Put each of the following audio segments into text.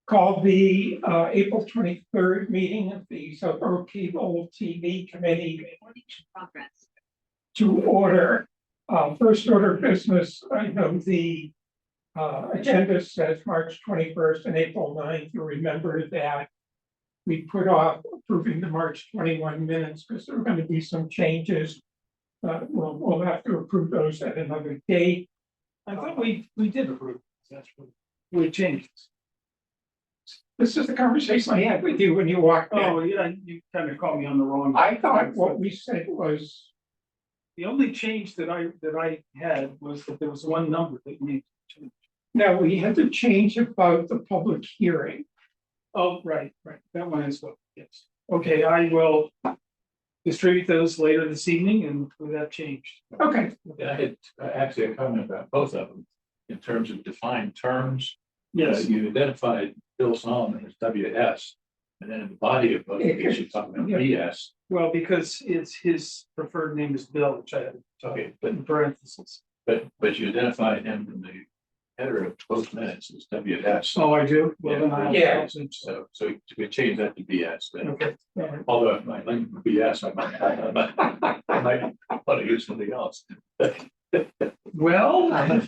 call the April 23rd meeting of the Southborough Cable TV Committee to order. First order of business, I know the agenda says March 21st and April 9th. You remember that we put off approving the March 21 minutes because there are going to be some changes. We'll have to approve those at another date. I thought we did approve. That's what we changed. This is the conversation I had with you when you walked in. Oh, yeah, you kind of caught me on the wrong. I thought what we said was, The only change that I had was that there was one number that needed to change. no, we had to change about the public hearing. Oh, right, that one is what, yes. Okay, I will distribute those later this evening and with that changed. Okay, I had actually a comment about both of them in terms of defined terms. Yes, You identified Bill Solomon as WS, and then in the body of both of these, you're talking about BS. well, because it's his preferred name is Bill, which I had Okay, put in parentheses. but you identified him in the header of both minutes as WS. Oh, I do? Well, then I. Yeah. So we change that to BS. Then. Okay, all right. Although if my link would BS, I might want to use something else. Well.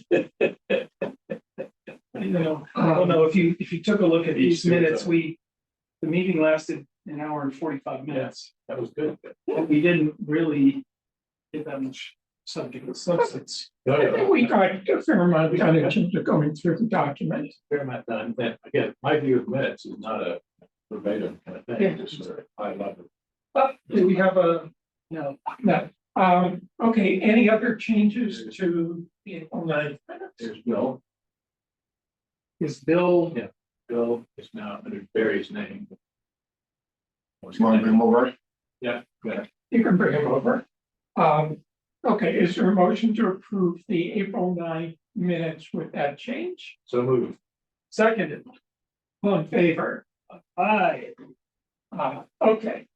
You know, I don't know if you took a look at these minutes, the meeting lasted an hour and 45 minutes. That was good. But we didn't really get that much subject substance. I think we got a fair amount done in terms of going through the document. Fair amount done. And again, my view of minutes is not a verbatim kind of thing, Yeah. just sort of high level. Do we have a, no, No, okay, any other changes to the April 9th minutes? There's Bill. is Bill, Yeah. Bill is now under Barry's name. Want to bring him over? Yeah, yeah. You can bring them over. Okay, is there a motion to approve the April 9th minutes with that change? So moved. seconded, All in favor? aye, Okay.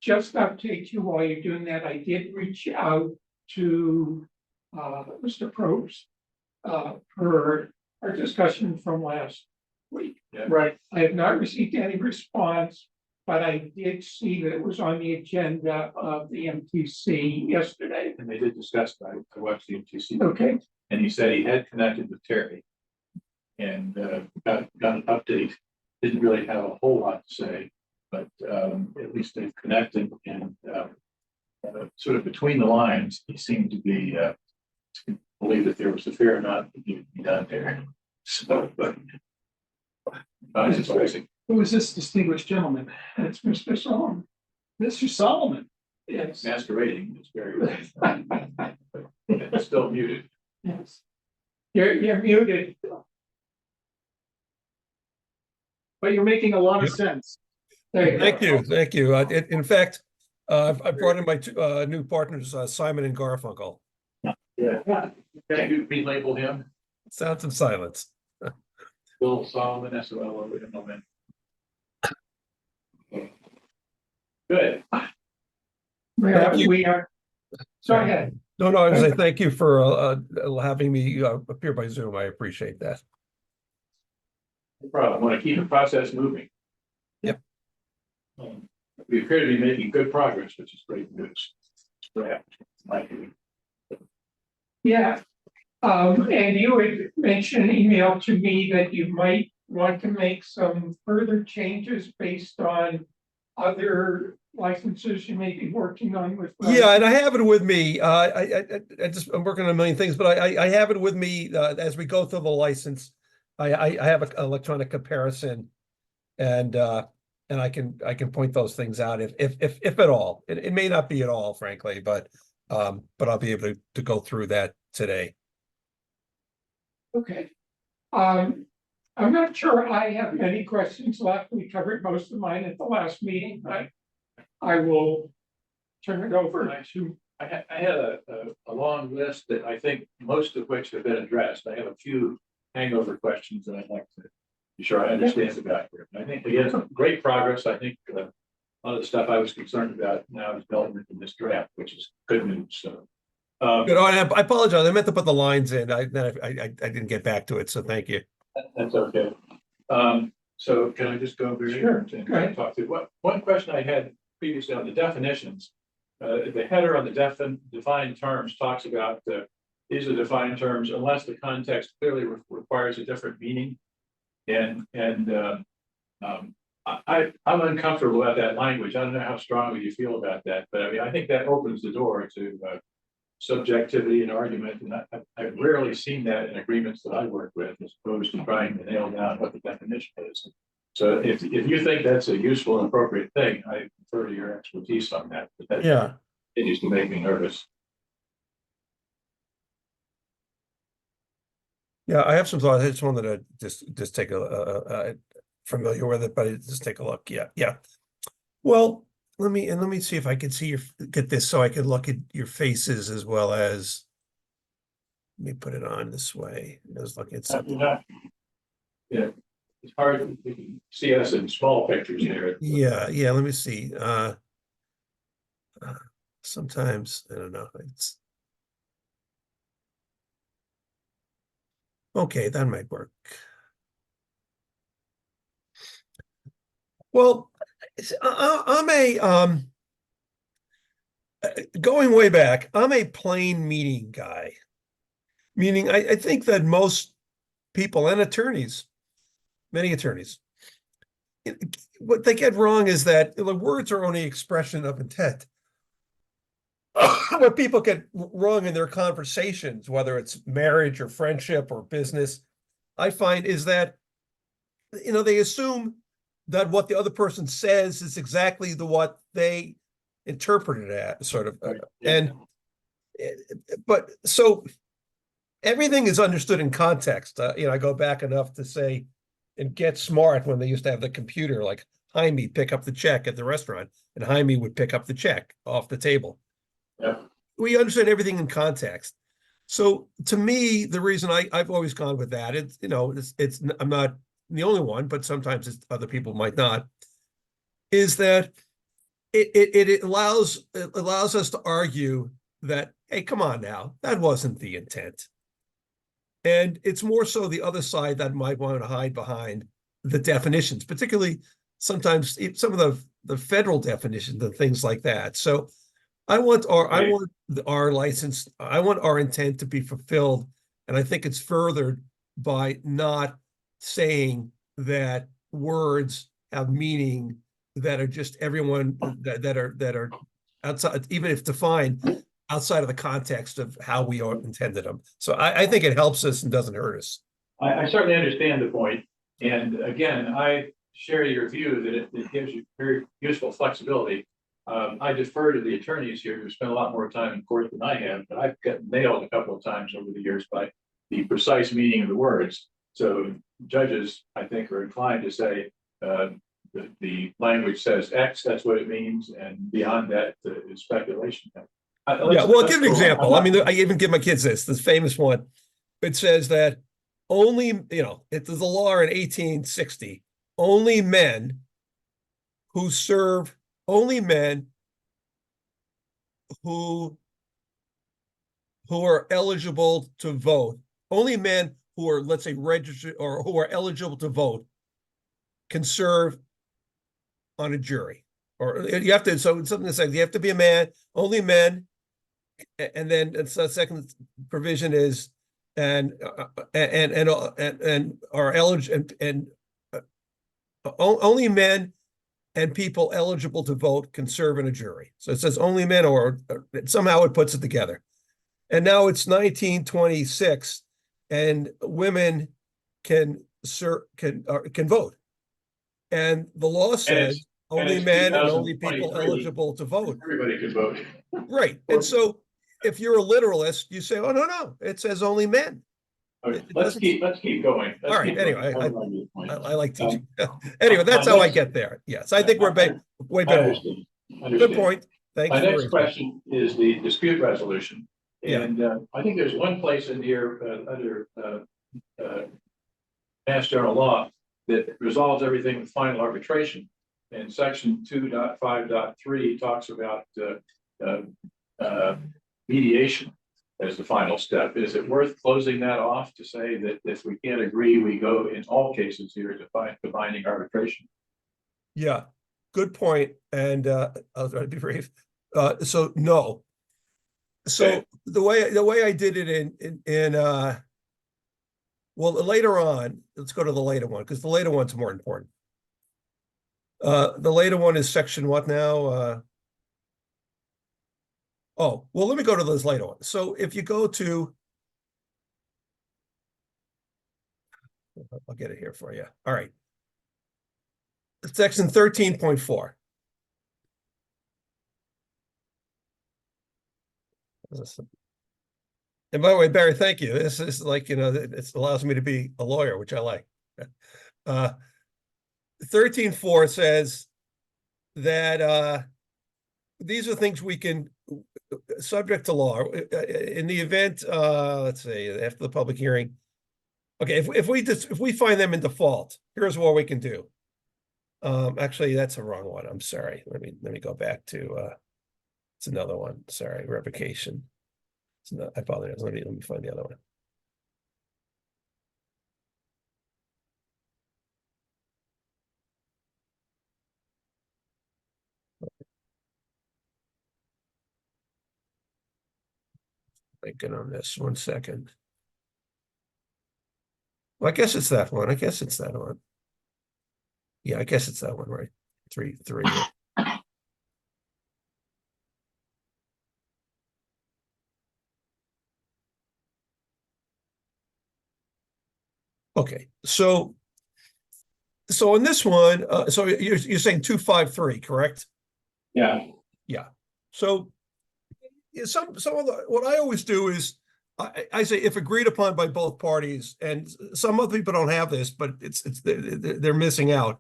Just update you while you're doing that, I did reach out to Mr. Probst for our discussion from last week. right, I have not received any response, but I did see that it was on the agenda of the MTC yesterday. And they did discuss that. I watched the MTC. Okay, And he said he had connected with Terry. And got an update. Didn't really have a whole lot to say, but at least they've connected and sort of between the lines, he seemed to be to believe that there was a fair amount that needed to be done there. So, but it's surprising. who is this distinguished gentleman? that's Mr. Solomon. Mr. Solomon. Yes. Masquerading is very, it's still muted. Yes. You're muted. But you're making a lot of sense. There you go. Thank you. In fact, I brought in my two, new partners, Simon and Garfunkel. Yeah. Can you relabel him? Sounds of silence. Bill Solomon, SOLOMON. Good. We are. Go ahead. No, I was saying thank you for having me appear by Zoom. I appreciate that. No problem. I want to keep the process moving. Yep. We appear to be making good progress, which is great news. Yeah, like Yeah. And you had mentioned an email to me that you might want to make some further changes based on other licenses you may be working on with. Yeah, and I have it with me. I'm working on a million things, but I have it with me as we go through the license. I have an electronic comparison, and I can point those things out if at all. It may not be at all, frankly, but I'll be able to go through that today. Okay. I'm not sure I have any questions left. We covered most of mine at the last meeting, but I will turn it over to. I had a long list that I think most of which have been addressed. I have a few hangover questions that I'd like to be sure I understand about here. I think again, great progress. I think a lot of the stuff I was concerned about now is built into this draft, which is good news. So Good. I apologize. I meant to put the lines in. I didn't get back to it, so thank you. that's okay. So can I just go over Sure, here go ahead. and talk to, one question I had previously on the definitions. The header on the defined terms talks about, these are defined terms unless the context clearly requires a different meaning. I'm uncomfortable about that language. I don't know how strongly you feel about that, but I mean, I think that opens the door to subjectivity and argument, and I've rarely seen that in agreements that I work with, as opposed to trying to nail down what the definition is. So if you think that's a useful and appropriate thing, I defer to your expertise on that, but that Yeah. continues to make me nervous. Yeah, I have some thoughts. I just wanted to just take familiar with it, but just take a look. Yeah, yeah. Well, let me see if I can see get this so I can look at your faces as well as. Let me put it on this way. I was looking at something. Yeah, it's hard, you can see us in small pictures here. Yeah, yeah. Let me see. Sometimes I don't know. It's okay. That might work. Well, I'm a going way back. I'm a plain meaning guy. Meaning, I think that most people and attorneys, many attorneys, what they get wrong is that the words are only expression of intent. What people get wrong in their conversations, whether it's marriage or friendship or business, I find is that, they assume that what the other person says is exactly what they interpret it as, sort of. But so everything is understood in context. I go back enough to say, and Get Smart, when they used to have the computer, like Jaime pick up the check at the restaurant, and Jaime would pick up the check off the table. Yeah. We understand everything in context. So to me, the reason I've always gone with that, it's I'm not the only one, but sometimes other people might not, is that it allows us to argue that, hey, come on now, that wasn't the intent. And it's more so the other side that might want to hide behind the definitions, particularly sometimes some of the federal definitions and things like that. So I want our license, I want our intent to be fulfilled. And I think it's furthered by not saying that words have meaning that are just everyone that are outside, even if defined, outside of the context of how we intended them. So I think it helps us and doesn't hurt us. I certainly understand the point. And again, I share your view that it gives you very useful flexibility. I defer to the attorneys here who spend a lot more time in court than I have, but I've gotten nailed a couple of times over the years by the precise meaning of the words. So judges, I think, are inclined to say the language says X, that's what it means, and beyond that is speculation. Yeah, well, I'll give an example. I mean, I even give my kids this famous one. It says that only, it was a law in 1860, only men who are eligible to vote, only men who are, let's say, registered or who are eligible to vote can serve on a jury. Or you have to, so it's something that says you have to be a man, only men. And then the second provision is and are eligible and only men and people eligible to vote can serve in a jury. So it says only men, or somehow it puts it together. And now it's 1926, and women can vote. And the law says only men and only people eligible to vote. Everybody can vote. Right. And so if you're a literalist, you say, oh, no, it says only men. Okay, let's keep going. All right. Anyway, I like teaching. Anyway, that's how I get there. Yes, I think we're way better. Good point. Thanks. My next question is the dispute resolution. And I think there's one place in here under Mass General Law that resolves everything with final arbitration. And section 2.5.3 talks about mediation. as the final step. Is it worth closing that off to say that if we can't agree, we go in all cases here to find the binding arbitration? Yeah, good point. And I'll try to be brief. So no. So Okay. the way I did it in well, later on, let's go to the later one, because the later one's more important. The later one is section what now? Oh, well, let me go to those later ones. So if you go to, I'll get it here for you. All right. Section 13.4. And by the way, Barry, thank you. This is like, it allows me to be a lawyer, which I like. 13.4 says that these are things we can, subject to law, in the event, let's see, after the public hearing. Okay, if we find them in default, here's what we can do. Actually, that's a wrong one. I'm sorry. Let me go back to it's another one. Sorry, revocation. It's not, I apologize. Let me find the other one. Thinking on this 1 second. Well, I guess it's that one. I guess it's that one. Yeah, I guess it's that one, right? 3. Okay, so on this one, so you're saying 253, correct? Yeah. So yeah, some of the, what I always do is I say if agreed upon by both parties, and some other people don't have this, but they're missing out.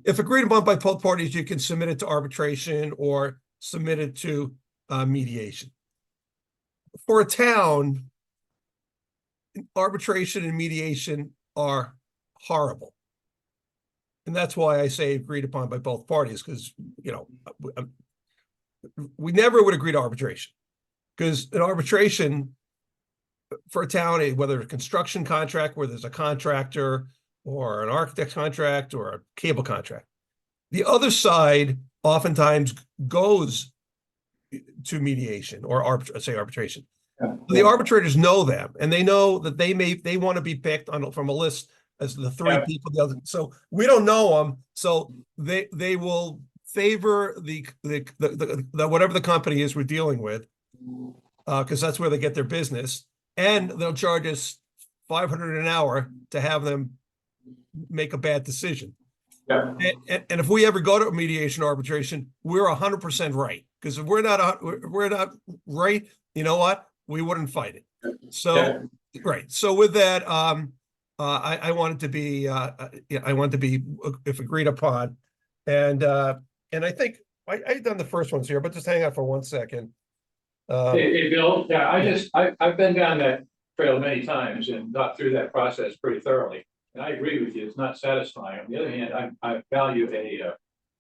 If agreed upon by both parties, you can submit it to arbitration or submit it to mediation. For a town, arbitration and mediation are horrible. And that's why I say agreed upon by both parties, because, we never would agree to arbitration. Because an arbitration for a town, whether a construction contract where there's a contractor or an architect contract or a cable contract, the other side oftentimes goes to mediation or arbitration. Yeah. The arbitrators know them, and they know that they want to be picked from a list as the three people. So we don't know them, so they will favor the whatever the company is we're dealing with, because that's where they get their business, and they'll charge us $500 an hour to have them make a bad decision. Yeah. And if we ever go to mediation arbitration, we're 100% right. Because if we're not right, you know what? We wouldn't fight it. So right. So with that, I wanted to be if agreed upon, and I think I've done the first ones here, but just hang out for 1 second. Hey, Bill, I've been down that trail many times and got through that process pretty thoroughly. And I agree with you, it's not satisfying. On the other hand, I value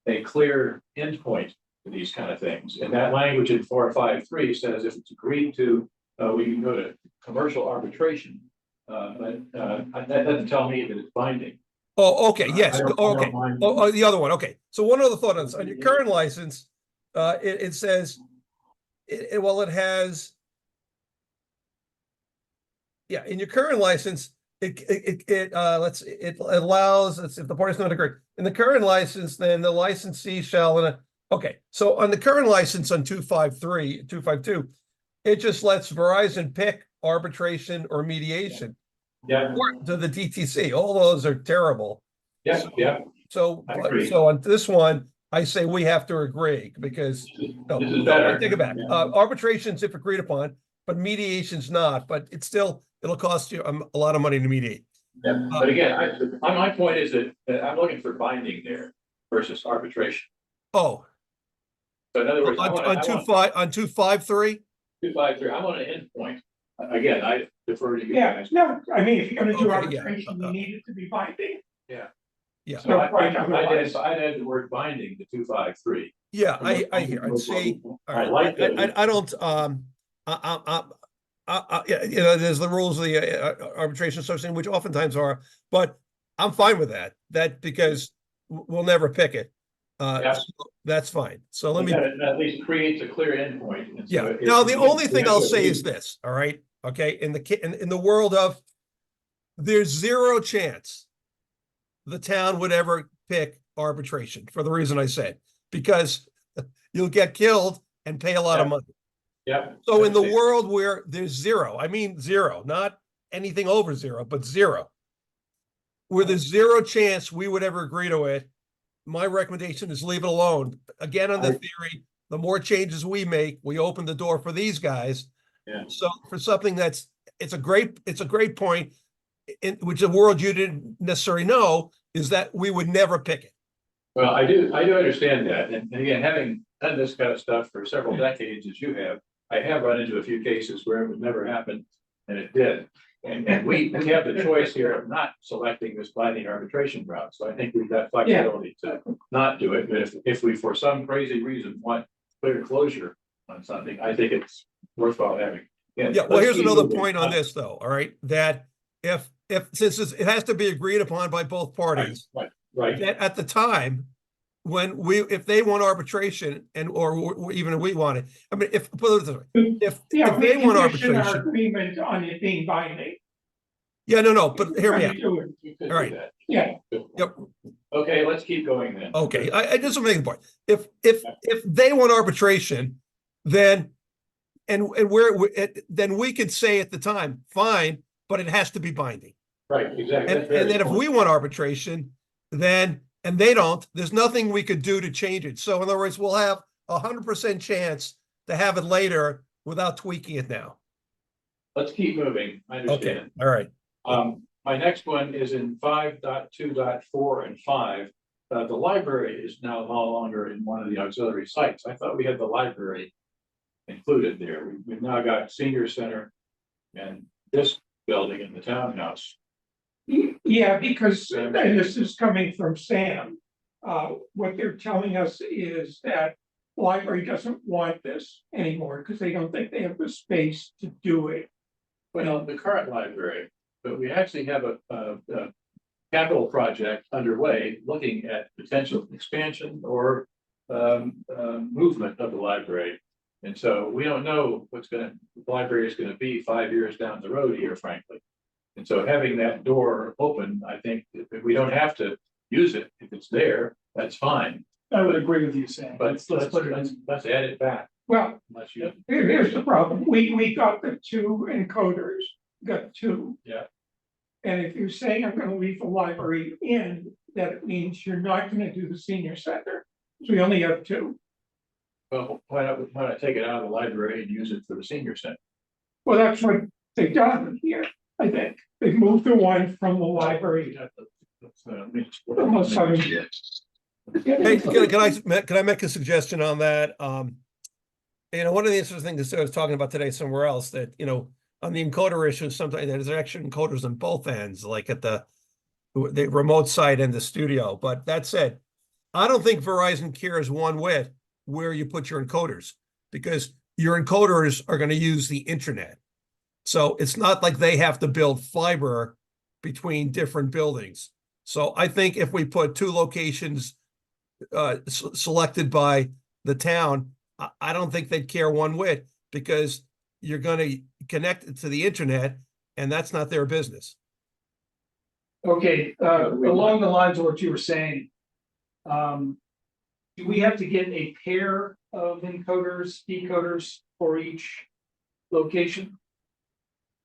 a clear endpoint to these kind of things. And that language in 453 says if it's agreed to, we can go to commercial arbitration. But that doesn't tell me that it's binding. Oh, okay, yes, okay. Oh, The other one, okay. So one other thought on your current license, it says, it has, yeah, in your current license, it allows, if the party's not agreed, in the current license, then the licensee shall, okay, so on the current license on 252, it just lets Verizon pick arbitration or mediation. Yeah. Or to the DTC. All those are terrible. Yeah, yeah. So agree. on this one, I say we have to agree, because This is better. take it back. Yeah. Arbitration's if agreed upon, but mediation's not. But it'll cost you a lot of money to mediate. Yeah, but again, my point is that I'm looking for binding there versus arbitration. Oh, So in other words, on 253. 253, I want an endpoint. Again, I defer to you Yeah, guys. no, I mean, if you're gonna do Okay, yeah. arbitration, you need it to be binding. Yeah. So I'd add the word binding to 253. Yeah, I hear. I'd say. All I right. like that. I don't. yeah, you know, there's the rules of the arbitration association, which oftentimes are, but I'm fine with that. That because we'll never pick it. Yeah. So that's fine. So let me, That at least creates a clear endpoint. And so yeah. if Now, the we- only we thing have I'll to say is agree- this, all right? Okay, in the world of, there's zero chance the town would ever pick arbitration for the reason I said, because you'll get killed and pay a lot of Yeah. money. Yeah. So in the understand. world where there's zero, I mean zero, not anything over zero, but zero. Where there's zero chance we would ever agree to it, my recommendation is leave it alone. Again, on the theory, the more changes we make, we open the door for these guys. Yeah. So for something it's a great point, in which the world you didn't necessarily know, is that we would never pick it. Well, I do understand that. And again, having done this kind of stuff for several decades as you have, I have run into a few cases where it would never happen, and it did. And we have the choice here of not selecting this binding arbitration route. So I think we've got flexibility to not do it. But if we, for some crazy reason, want clear closure on something, I think it's worthwhile having. Again, Yeah, well, let's here's keep another moving. point on this though, all right, that if since it has to be agreed upon by both parties, Right. that at the time, when if they want arbitration or even we want it, I mean, put it this way, if Yeah, they we want condition our arbitration, agreement on it being binding. yeah, no, but hear me out. Do it. You could do All right. that. Yeah, Yep. Okay, let's keep going then. Okay, I just want to make a point. If they want arbitration, then then we could say at the time, fine, but it has to be binding. Right, exactly. And then if we want arbitration, then and they don't, there's nothing we could do to change it. So in other words, we'll have 100% chance to have it later without tweaking it now. Let's keep moving. I Okay, understand. all right. My next one is in 5.2.4 and 5. The library is now no longer in one of the auxiliary sites. I thought we had the library included there. We've now got senior center and this building in the townhouse. yeah, because, and this is coming from Sam. What they're telling us is that library doesn't want this anymore because they don't think they have the space to do it. Well, the current library, but we actually have a capital project underway looking at potential expansion or movement of the library. And so we don't know the library is gonna be 5 years down the road here, frankly. And so having that door open, I think if we don't have to use it, if it's there, that's fine. I would agree with you, Sam. But Let's put it in. let's add it back Well, unless you. here's the problem. We got the two encoders, got two. Yeah. And if you're saying I'm gonna leave the library in, that means you're not gonna do the senior center. So we only have two. Well, why not take it out of the library and use it for the senior center? Well, that's what they've done here, I think. They've moved the one from the library. Almost sorry. Hey, can I make a suggestion on that? You know, one of the interesting things I was talking about today somewhere else that, you know, on the encoder issue, sometimes there's actually encoders on both ends, like at the remote site and the studio. But that said, I don't think Verizon cares one whit where you put your encoders, because your encoders are going to use the internet. So it's not like they have to build fiber between different buildings. So I think if we put two locations selected by the town, I don't think they'd care one whit, because you're going to connect it to the internet and that's not their business. Okay, along the lines of what you were saying. Do we have to get a pair of encoders, decoders for each location?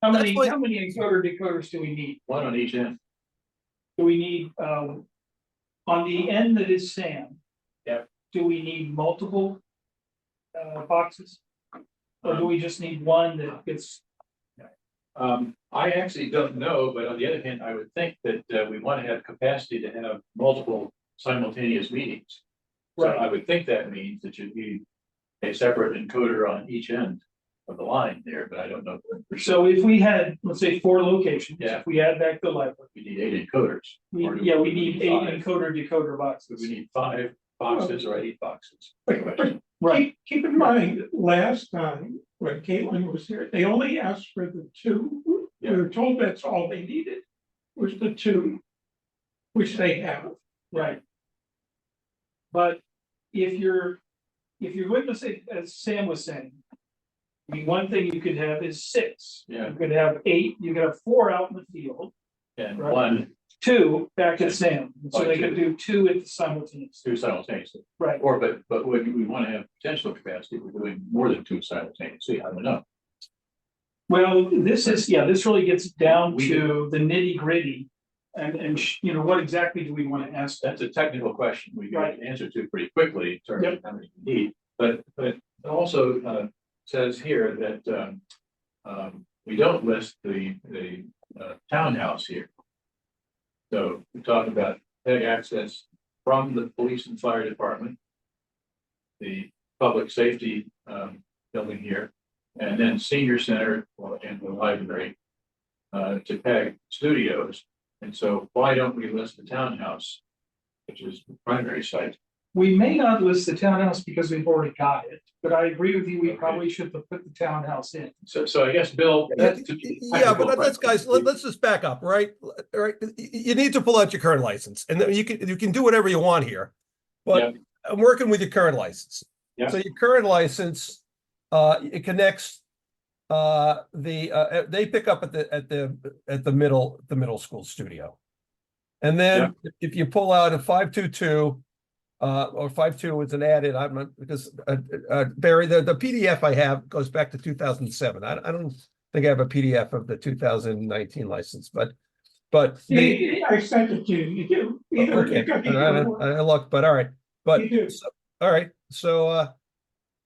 How many decoders do we need? One on each end. Do we need, on the end that is Sam? Yeah. Do we need multiple boxes? Or do we just need one that gets? I actually don't know, but on the other hand, I would think that we want to have capacity to have multiple simultaneous meetings. So Right. I would think that means that you need a separate encoder on each end of the line there, but I don't know. for sure. So if we had, let's say, 4 locations, Yeah. if we add back the library, We need 8 encoders. we Or do need 8 5? encoder decoder Do boxes. we need 5 boxes or 8 boxes? But Right, keep in mind, last time, when Caitlin was here, they only asked for the two. We were told that's all they needed, was the two, which they have. Right. But if you're going to say, as Sam was saying. I mean, one thing you could have is 6. Yeah. You could have 8, you could have 4 out in the field, And Right. one, 2 back at Sam, so they Two. could do 2 at the simultaneous. two simultaneously. Right, Or, but when we want to have potential capacity, we're doing more than 2 simultaneously, I don't know. well, this really gets down We- to the nitty gritty. And you know, what exactly do we want to ask? That's a technical question we get Right. an answer to pretty quickly in terms Yep. of how many we need. But it also says here that we don't list the townhouse here. So we talk about PEG access from the police and fire department, the public safety building here, and then senior center and the library to PEG studios. And so why don't we list the townhouse, which is the primary site? We may not list the townhouse because we've already got it, but I agree with you, we Okay. probably should have put the townhouse in. So I guess, Bill. Yeah, to me, yeah, but technical let's guys, question. let's just back up, right? All right, you need to pull out your current license, and then you can do whatever you want here. But I'm working with your current license. Yeah. So your current license, it connects, they pick up at the middle school studio. And then if you pull out a 522, or 5.2 is an added, I'm not, because, Barry, the PDF I have goes back to 2007. I don't think I have a PDF of the 2019 license, but I sent it to you, you do. Either okay, you got either one. I looked, but all right, but, You do. all right, so,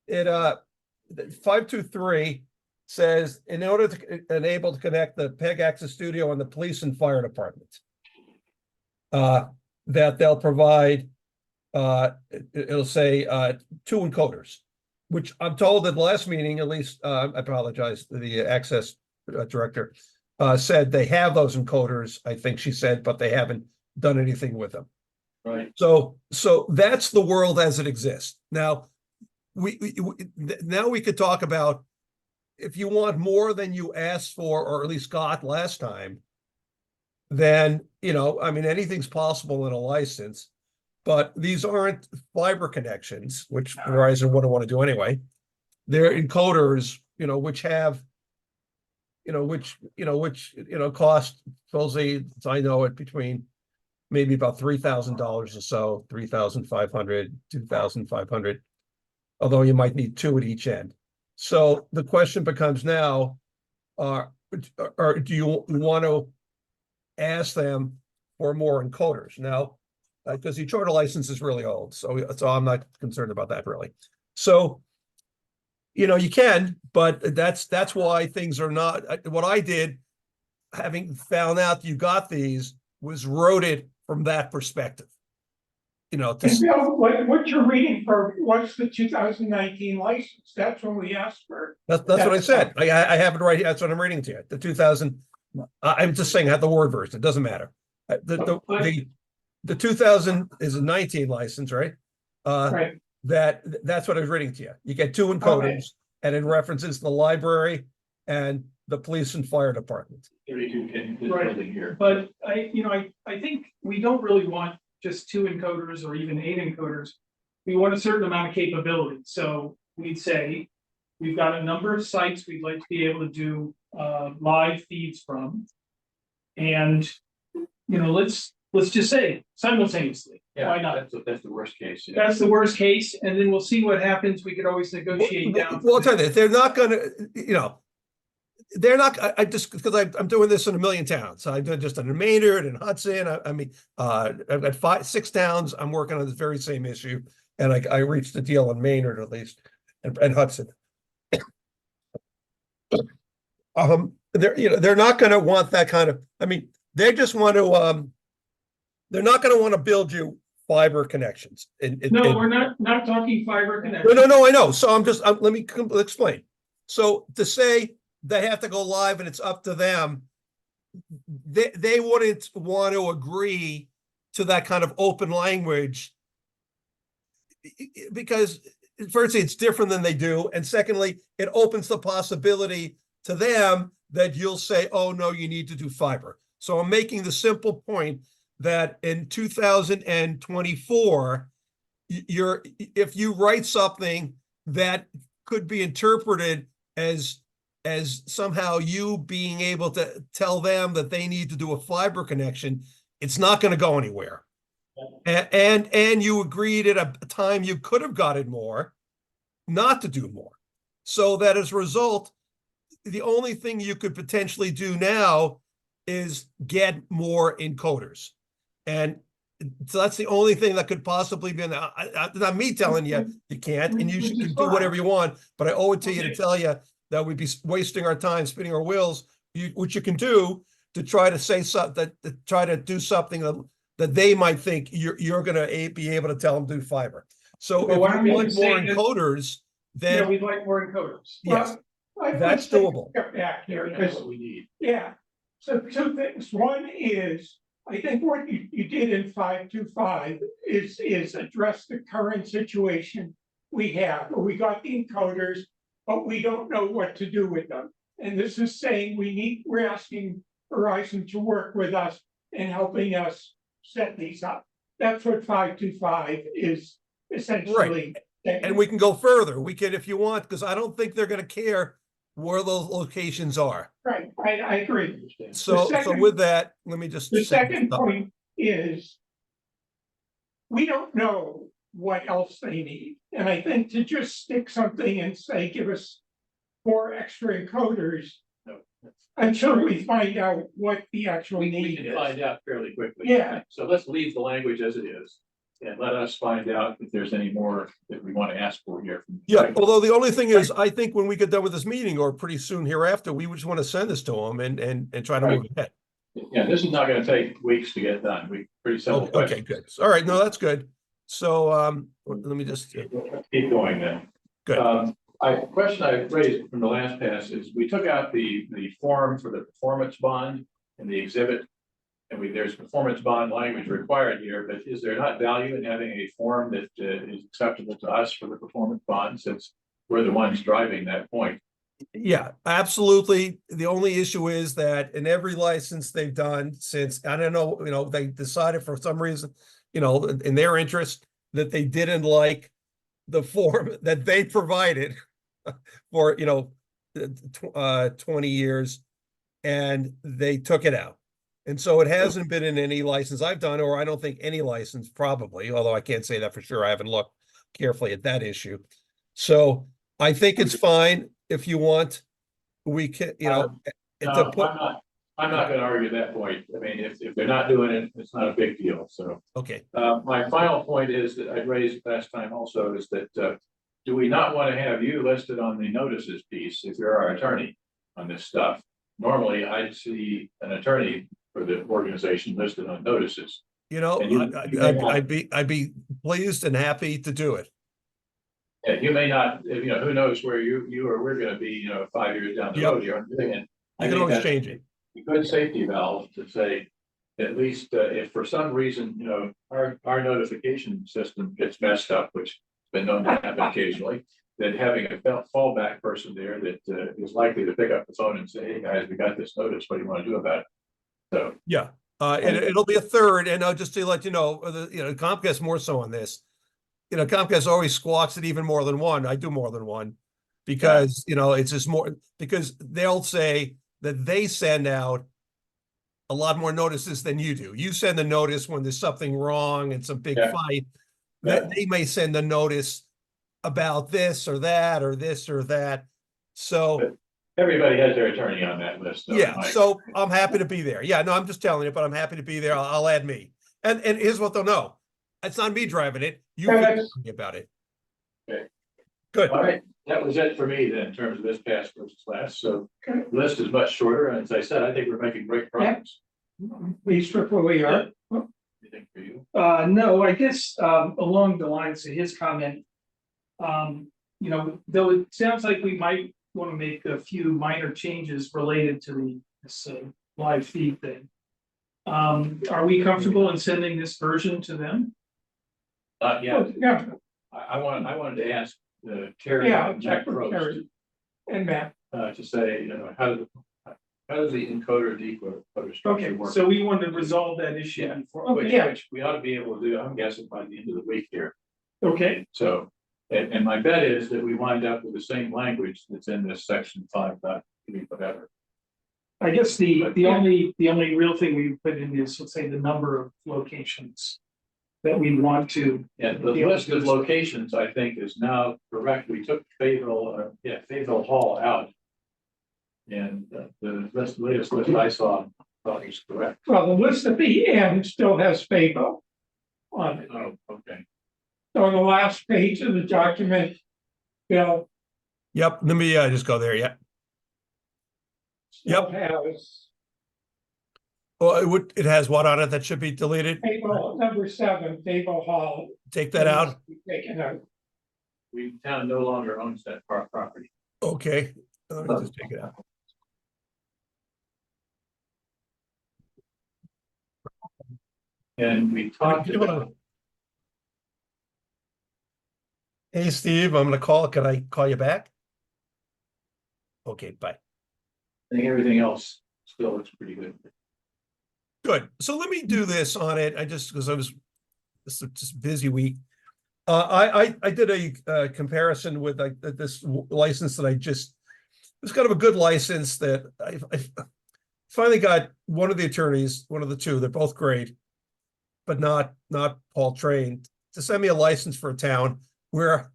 it, 523 says, in order to enable to connect the PEG Access Studio and the police and fire department, that they'll provide, it'll say 2 encoders, which I'm told at the last meeting, at least, I apologize, the access director said they have those encoders, I think she said, but they haven't done anything with them. Right. So that's the world as it exists. Now, now we could talk about if you want more than you asked for, or at least got last time, then, I mean, anything's possible in a license. But these aren't fiber connections, which Verizon wouldn't want to do anyway. They're encoders, which have, which cost, supposedly, as I know it, between maybe about $3,000 or so, 3,500, 2,500. Although you might need 2 at each end. So the question becomes now, or do you want to ask them for more encoders? Now, because the charter license is really old, so I'm not concerned about that really. So, you can, but that's why things are not. What I did, having found out you got these, was wrote it from that perspective. And Bill, what you're reading for, what's the 2019 license? That's when we asked for. That's what I said. I have it right here. That's what I'm reading to you. The 2000. I'm just saying I have the word version. It doesn't matter. The 2000 is a 19 license, right? Right. That's what I was reading to you. You get 2 encoders, and it references the library and the police and fire department. 32 in this Right. building here. But I think we don't really want just 2 encoders or even 8 encoders. We want a certain amount of capability. So we'd say, we've got a number of sites we'd like to be able to do live feeds from. And, let's just say simultaneously. Yeah, Why not? That's the worst case. Yeah. That's the worst case, and then we'll see what happens. We could always negotiate down. Well, I'll tell you this, they're not gonna, they're not, I just, because I'm doing this in a million towns. So I do just in Maynard and Hudson. I mean, I've got 5-6 towns. I'm working on this very same issue. And I reached a deal in Maynard at least, and Hudson. They're not gonna want that kind of, I mean, they just want to, they're not gonna want to build you fiber connections. No, we're not talking fiber connection. No, I know. So let me explain. So to say they have to go live and it's up to them, they wouldn't want to agree to that kind of open language, because firstly, it's different than they do. And secondly, it opens the possibility to them that you'll say, oh, no, you need to do fiber. So I'm making the simple point that in 2024, if you write something that could be interpreted as somehow you being able to tell them that they need to do a fiber connection, it's not going to go anywhere. And you agreed at a time you could have gotten more, not to do more. So that as a result, the only thing you could potentially do now is get more encoders. And so that's the only thing that could possibly be, not me telling you you can't, and you can do whatever you want, but I owe it to you to tell you that we'd be wasting our time spinning our wheels, which you can do to try to say something, to try to do something that they might think you're going to be able to tell them to do fiber. So Well, why if don't you we want just more say that- encoders, Yeah, then we'd like more encoders. yes, Well, that's let's take a doable. step back here, That's because, what we need. yeah, so two things. One is, I think what you did in 525 is address the current situation we have, where we got the encoders, but we don't know what to do with them. And this is saying we're asking Verizon to work with us in helping us set these up. That's what 525 is essentially. And we can go further. We can, if you want, because I don't think they're going to care where those locations are. Right, I agree. Understand. So second- with that, let me just. The say second this. point is, we don't know what else they need. And I think to just stick something and say, give us 4 extra encoders No, until we find out what the actual We need can is. find out fairly quickly. Yeah. So let's leave the language as it is and let us find out if there's any more that we want to ask for here. Yeah, although the only thing is, I think when we get done with this meeting or pretty soon hereafter, we would just want to send this to them and try to move ahead. Yeah, this is not going to take weeks to get done. Pretty simple Okay, question. good. All right, no, that's good. So let me just, Keep going then. good. Question I raised from the last pass is we took out the form for the performance bond in the exhibit. And there's performance bond language required here, but is there not value in having a form that is acceptable to us for the performance bond, since we're the ones driving that point? Yeah, absolutely. The only issue is that in every license they've done since, I don't know, they decided for some reason, in their interest, that they didn't like the form that they provided for, 20 years, and they took it out. And so it hasn't been in any license I've done, or I don't think any license probably, although I can't say that for sure. I haven't looked carefully at that issue. So I think it's fine if you want. We can, No, I'm not going to argue that point. I mean, if they're not doing it, it's not a big deal. So okay. my final point is that I raised last time also is that do we not want to have you listed on the notices piece if you're our attorney on this stuff? Normally, I'd see an attorney for the organization listed on notices. I'd be pleased and happy to do it. Yeah, you may not, who knows where you or we're going to be, 5 years down the Yep. road here. And I You can think always that's change it. a good safety valve to say, at least if for some reason, our notification system gets messed up, which has been known to happen occasionally, then having a fallback person there that is likely to pick up the phone and say, hey, guys, we got this notice. What do you want to do about it? So, Yeah, it'll be a third, and just to let you know, Comcast more so on this. Comcast always squawks at even more than one. I do more than one because it's just more because they'll say that they send out a lot more notices than you do. You send a notice when there's something wrong and some big Yeah. fight. Yeah. That they may send a notice about this or that or this or that. So. everybody has their attorney on that list. Though, Yeah, Mike. so I'm happy to be there. Yeah, no, I'm just telling you, but I'm happy to be there. I'll add me. And here's what they'll know. It's not me driving it. You Yeah, can that's- tell me about it. Okay. Good. All right, that was it for me then in terms of this past versus last. So Okay. the list is much shorter. And as I said, I think we're making great progress. Please, triple we are. Anything for you? No, I guess, along the lines of his comment. Though it sounds like we might want to make a few minor changes related to this live feed thing. Are we comfortable in sending this version to them? Yeah, Yeah, I wanted to ask Terry. Yeah, and check with Matt Probst, Terry and Matt. To say, how does the encoder decoder structure Okay, work? so we want to resolve that issue Yeah. before, Which, yeah. which we ought to be able to do, I'm guessing by the end of the week here. okay, So, and my bet is that we wind up with the same language that's in this section 5.3, whatever. I guess the only real thing we put in is, let's say, the number of locations that we want to. And the Yeah. list of locations, I think, is now correct. We took Fayetteville Hall out. And the latest list I saw thought was correct. Well, the list at the end still has Fabo on it. Oh, okay. So on the last page of the document, Bill Yep, let me just go there, yeah. still has Well, it has what on it that should be deleted? Fabo, number 7, Fabo Hall. Take that out, Taken out. Town no longer owns that property. okay, let me just take it out. And we talked about, Hey, Steve, I'm gonna call, can I call you back? Okay, bye. I think everything else still looks pretty good. Good, so let me do this on it, because I was, this is just a busy week. I did a comparison with like this license that it's kind of a good license that I finally got one of the attorneys, one of the two, they're both great, but not Paul Train, to send me a license for a town where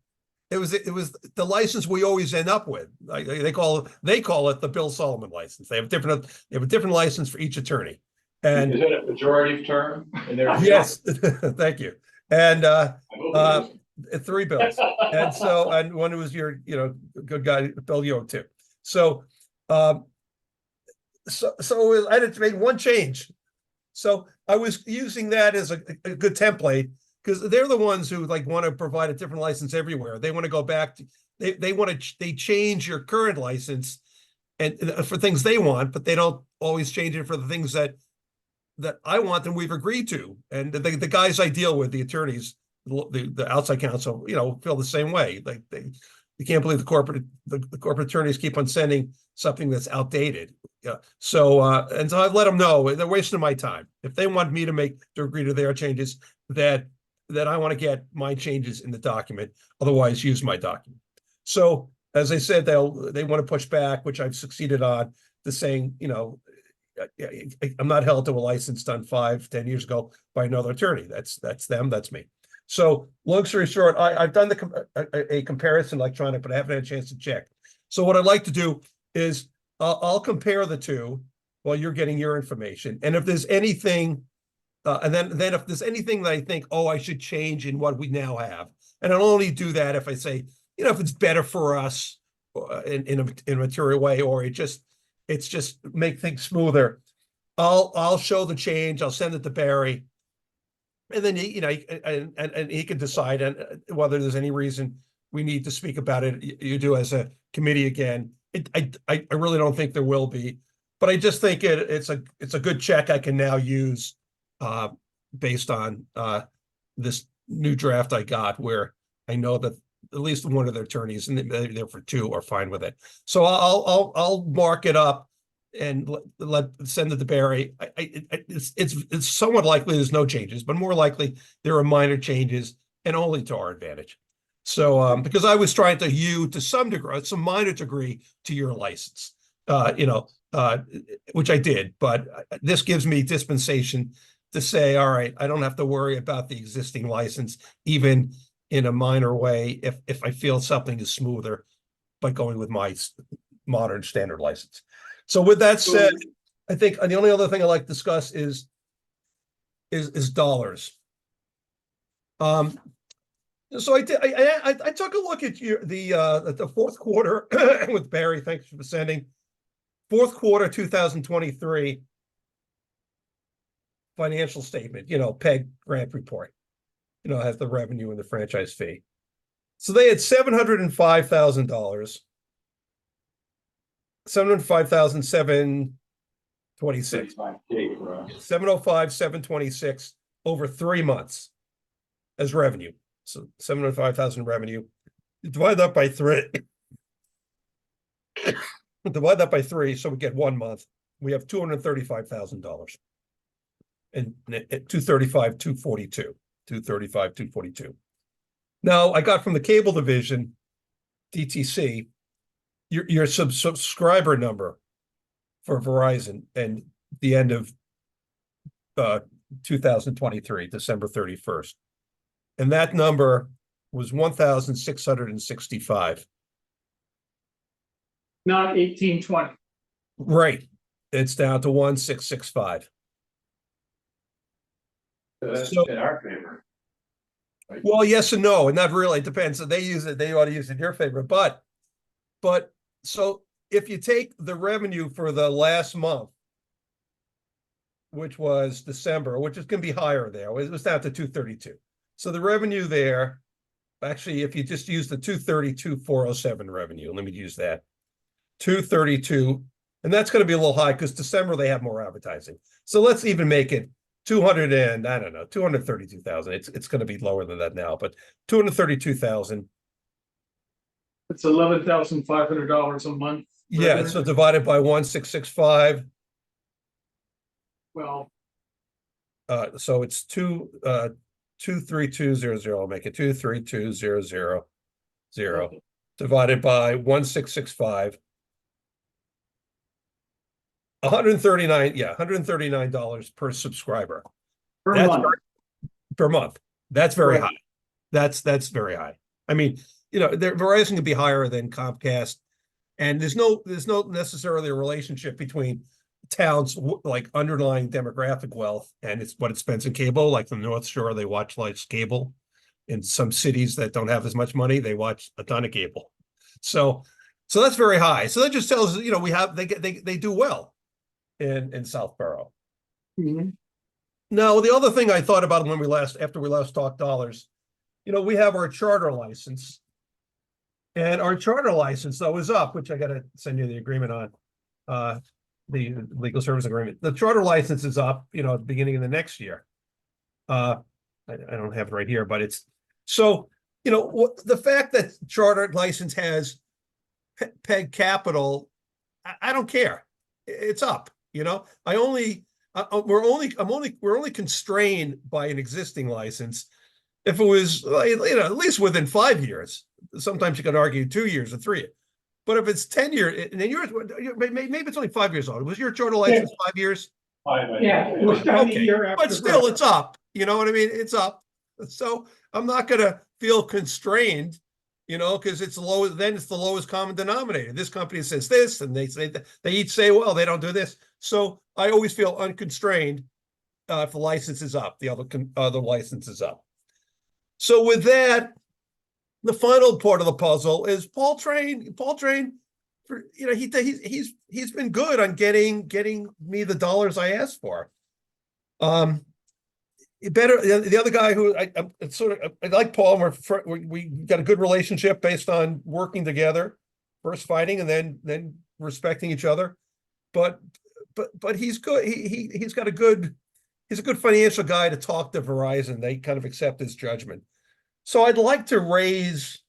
it was the license we always end up with. Like they call it the Bill Solomon license. They have a different license for each attorney. And Is that a pejorative term? yes, thank you. And I hope it is. 3 bills. And one who was your, good guy, Bill Yo too. So I had to make one change. So I was using that as a good template because they're the ones who like want to provide a different license everywhere. They want to go back to, they change your current license and for things they want, but they don't always change it for the things that I want and we've agreed to. And the guys I deal with, the attorneys, the outside counsel, feel the same way. Like you can't believe the corporate attorneys keep on sending something that's outdated. Yeah. So I've let them know they're wasting my time. If they want me to agree to their changes, that I want to get my changes in the document. Otherwise, use my document. So as I said, they want to push back, which I've succeeded on, to saying, I'm not held to a license done 5-10 years ago by another attorney. That's them. That's me. So long story short, I've done a comparison electronic, but I haven't had a chance to check. So what I'd like to do is I'll compare the two while you're getting your information. And if there's anything, and then if there's anything that I think, I should change in what we now have, and I'll only do that if I say, if it's better for us in a material way, or it's just make things smoother. I'll show the change. I'll send it to Barry. And then and he can decide whether there's any reason we need to speak about it. You do as a committee again. I really don't think there will be, but I just think it's a good check I can now use based on this new draft I got, where I know that at least one of their attorneys, and they're for 2, are fine with it. So I'll mark it up and send it to Barry. It's somewhat likely there's no changes, but more likely there are minor changes and only to our advantage. So because I was trying to some degree, some minor degree to your license, which I did, but this gives me dispensation to say, all right, I don't have to worry about the existing license, even in a minor way, if I feel something is smoother by going with my modern standard license. So with that said, I think the only other thing I'd like to discuss is dollars. So I took a look at the fourth quarter with Barry. Thanks for sending fourth quarter 2023 financial statement. PEG grant report. Has the revenue and the franchise fee. So they had $705,000. 705,726. 705,726 over 3 months as revenue. So 705,000 revenue You divide that by 3. Divide that by 3, so we get 1 month. We have $235,000. And at 235, 242, 235, 242. Now, I got from the cable division, DTC, your subscriber number for Verizon and the end of 2023, December 31st. And that number was 1,665. Not 1820. Right. It's down to 1,665. That's So- in our favor. Well, yes and no, and that really depends. They use it, they ought to use it in your favor, but so if you take the revenue for the last month, which was December, which is gonna be higher there, it was down to 232. So the revenue there, actually, if you just use the 232,407 revenue, let me use that. 232, and that's gonna be a little high because December they have more advertising. So let's even make it 200 and I don't know, 232,000. It's going to be lower than that now, but 232,000. It's $11,500 a month. Yeah, revenue. so divided by 1,665. Well, So it's 232,000. I'll make it 232,000 divided by 1,665. 139, yeah, $139 per subscriber. per That's month. per month. That's very Right. high. That's very high. I mean, Verizon can be higher than Comcast, and there's no necessarily a relationship between towns like underlying demographic wealth and it's what it spends in cable. Like the North Shore, they watch less cable. In some cities that don't have as much money, they watch a ton of cable. So that's very high. So that just tells us, they do well in Southborough. Mhm. Now, the other thing I thought about after we last talked dollars, we have our charter license. And our charter license, though, is up, which I got to send you the agreement on, the legal service agreement. The charter license is up, at the beginning of the next year. I don't have it right here, but it's so, the fact that charter license has PEG capital, I don't care. It's up, we're only constrained by an existing license. If it was, at least within 5 years, sometimes you could argue 2 years or 3. But if it's 10 years, and then maybe it's only 5 years old. Was your charter license 5 years? Yeah, it was done a Okay, year after. but still, it's up. You know what I mean? It's up. So I'm not gonna feel constrained, because it's low. Then it's the lowest common denominator. This company says this, and they each say, well, they don't do this. So I always feel unconstrained if the license is up. The other license is up. So with that, the final part of the puzzle is Paul Train. For he's been good on getting me the dollars I asked for. The other guy who I like Paul. We got a good relationship based on working together, first fighting and then respecting each other. But he's good. He's a good financial guy to talk to Verizon. They kind of accept his judgment. So I'd like to raise,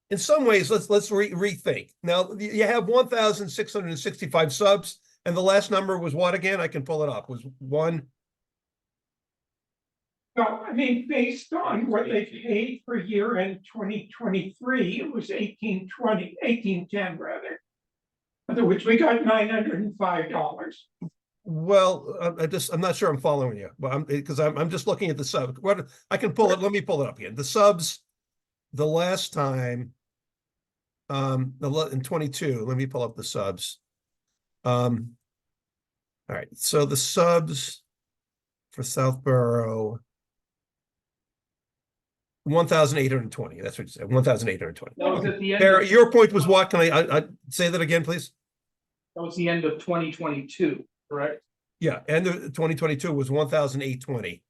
in some ways, let's rethink. Now you have 1,665 subs, and the last number was what again? I can pull it up. Was one. No, I mean, based on what they paid for year end 2023, it was 1810 rather. Which we got $905. Well, I'm not sure I'm following you, but I'm just looking at the sub. What I can pull it. Let me pull it up again. The subs, the last time, in 22. Let me pull up the subs. All right. So the subs for Southborough, 1,820. That's what you said. 1,820. That was at the end. Barry, your point was what? Can I say that again, please? That was the end of 2022, correct? Yeah, end of 2022 was 1,820.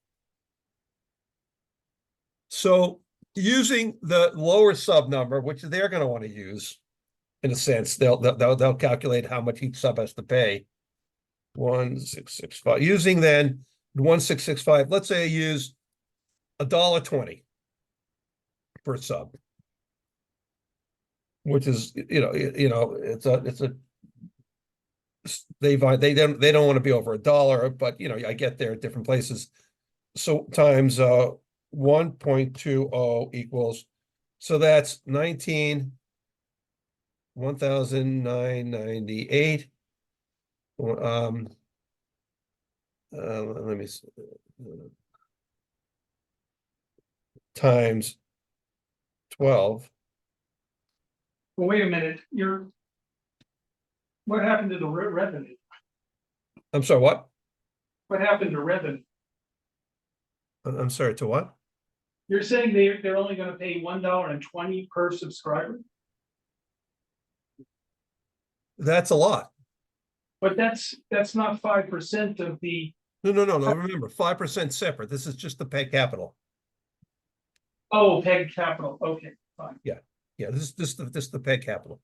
So using the lower sub number, which they're going to want to use, in a sense, they'll calculate how much each sub has to pay. 1,665. Using then 1,665. Let's say I use $1.20 per sub. which is, it's a. They don't want to be over $1, but I get there at different places. So times 1.20 equals, so that's 1,998. Let me see. Times 12. Well, wait a minute, what happened to the revenue? I'm sorry, what? What happened to revenue? I'm sorry, to what? You're saying they're only gonna pay $1.20 per subscriber, That's a lot. but that's not 5% of the, No, remember, 5% separate. This is just the pay capital. oh, PEG capital, okay, fine. Yeah, this is the pay capital.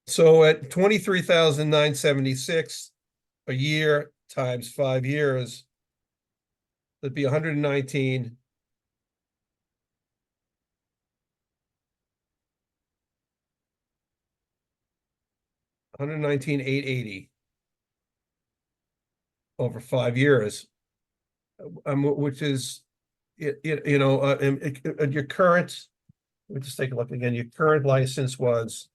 So at 23,976 a year times 5 years, that'd be 119. $119,880 over 5 years, which is, and your current. Let me just take a look again. Your current license was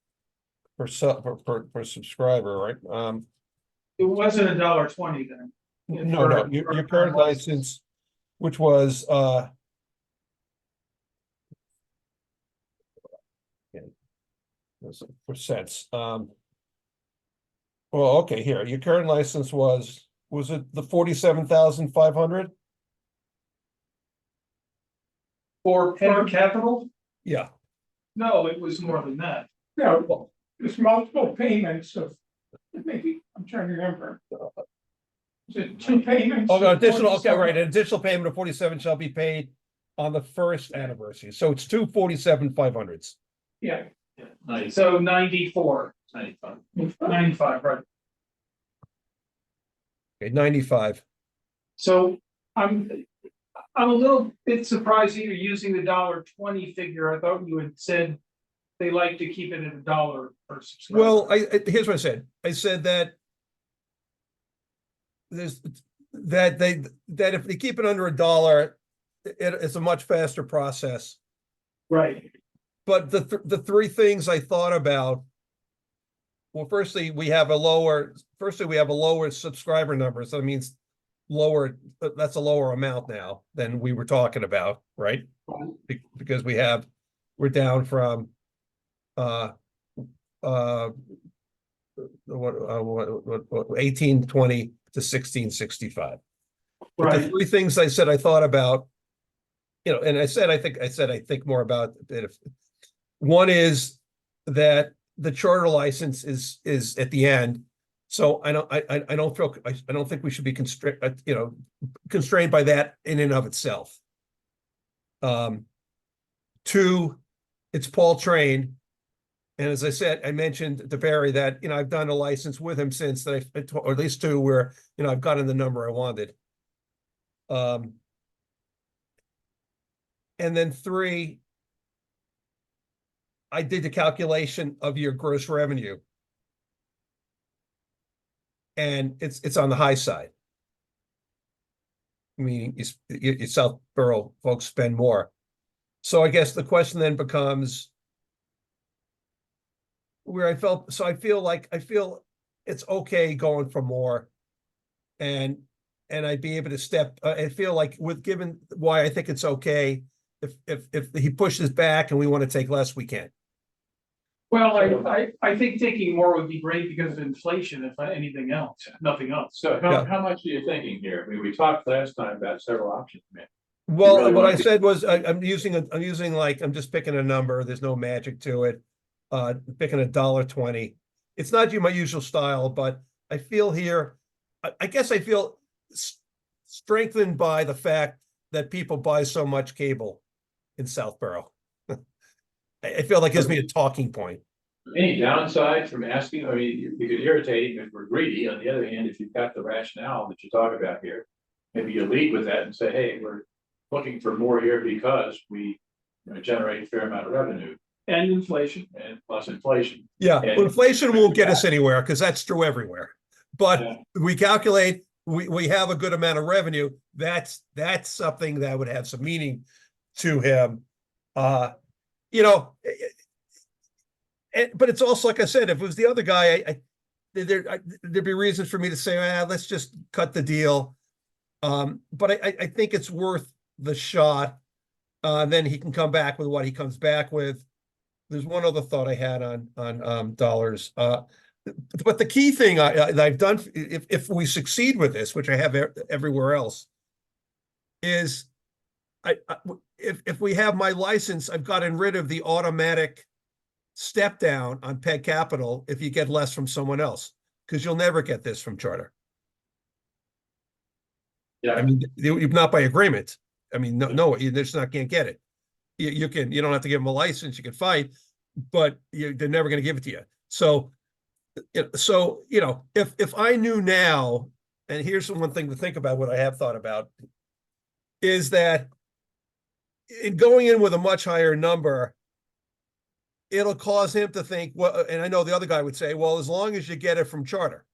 per subscriber, right? It wasn't $1.20 then. No, your current license, which was percents. Well, okay, here, your current license was it the 47,500? For PEG capital? Yeah, No, it was more than that. No, there's multiple payments of, maybe, I'm trying to remember. Is it 2 payments? oh, no, of additional, okay, 47? right, an additional payment of 47 shall be paid on the first anniversary, so it's 247,500s. Yeah. Nice, So 94, 95. 95, right? Okay, 95. So I'm a little bit surprised that you're using the $1.20 figure. I thought you had said they like to keep it at $1 per subscriber. Well, here's what I said. I said that there's that if they keep it under $1, it's a much faster process. Right, But the three things I thought about. Well, firstly, we have a lower subscriber number, so that means that's a lower amount now than we were talking about, right? Because we're down from 1820 to 1665. But the right. three things I said I thought about, and I think more about it. If one is that the charter license is at the end, so I don't think we should be constrained by that in and of itself. Two, it's Paul Train. And as I said, I mentioned to Barry that, I've done a license with him since that or at least 2 where, I've gotten the number I wanted. And then 3, I did the calculation of your gross revenue. And it's on the high side. Meaning you Southborough folks spend more. So I guess the question then becomes where I feel it's okay going for more. And I'd be able to I feel like given why I think it's okay, if he pushes back and we want to take less, we can. Well, I think taking more would be great because of inflation, if anything else, nothing else. So Yeah. how much are you thinking here? I mean, we talked last time about several options, man. Well, really what want I to- said was I'm just picking a number. There's no magic to it. Picking $1.20. It's not my usual style, but I feel here, I guess I feel strengthened by the fact that people buy so much cable in Southborough. I feel like it gives me a talking point. Any downside from asking? I mean, you could irritate him if we're greedy. On the other hand, if you've got the rationale that you talk about here, maybe you lead with that and say, hey, we're looking for more here because we generate a fair amount of revenue. And inflation. and plus inflation. Yeah, And- inflation won't get us anywhere because that's true everywhere. But Yeah. we calculate, we have a good amount of revenue. That's something that would have some meaning to him. You know, but it's also, like I said, if it was the other guy, there'd be reasons for me to say, let's just cut the deal. But I think it's worth the shot. Then he can come back with what he comes back with. There's one other thought I had on dollars. But the key thing that I've done, if we succeed with this, which I have everywhere else, is if we have my license, I've gotten rid of the automatic step down on PEG Capital if you get less from someone else, because you'll never get this from Charter. Yeah. I mean, you're not by agreement. I mean, no, you just not can't get it. You don't have to give them a license. You can fight, but they're never going to give it to you. So if I knew now, and here's one thing to think about, what I have thought about, is that in going in with a much higher number, it'll cause him to think, well, and I know the other guy would say, well, as long as you get it from Charter.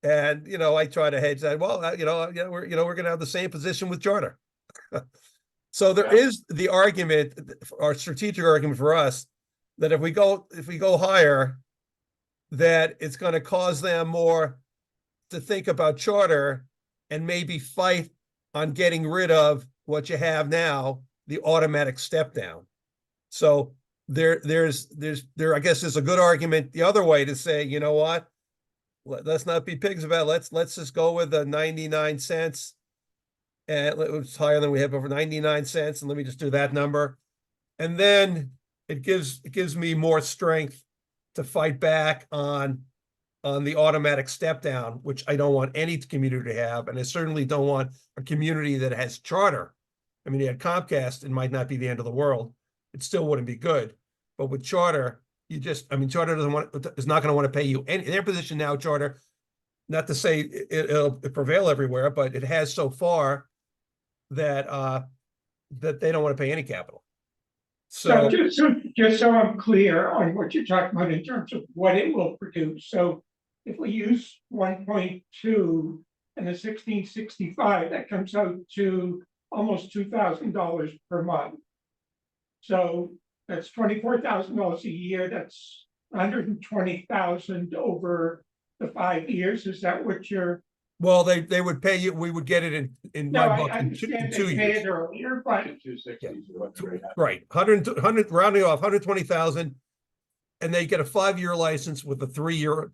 And, I try to hedge that. Well, we're going to have the same position with Charter. So there is the argument, our strategic argument for us, that if we go higher, that it's going to cause them more to think about Charter and maybe fight on getting rid of what you have now, the automatic step down. So there, I guess there's a good argument the other way to say, you know what? Let's not be pigs about it. Let's just go with the 99 cents. And it's higher than we have, over 99 cents. And let me just do that number. And then it gives me more strength to fight back on the automatic step down, which I don't want any community to have. And I certainly don't want a community that has Charter. I mean, you had Comcast, it might not be the end of the world. It still wouldn't be good. But with Charter, Charter is not going to want to pay you any. Their position now, Charter, not to say it'll prevail everywhere, but it has so far that they don't want to pay any capital. So just so I'm clear on what you're talking about in terms of what it will produce. So if we use 1.2 and the 1665, that comes out to almost $2,000 per month. So that's $24,000 a year. That's $120,000 over the 5 years. Is that what you're? Well, they would pay you. We would get it in No, my I book in understand two they paid years. earlier, but 260s or what's right now. Right, 100 rounding off 120,000, and they get a 5-year license with a 3-year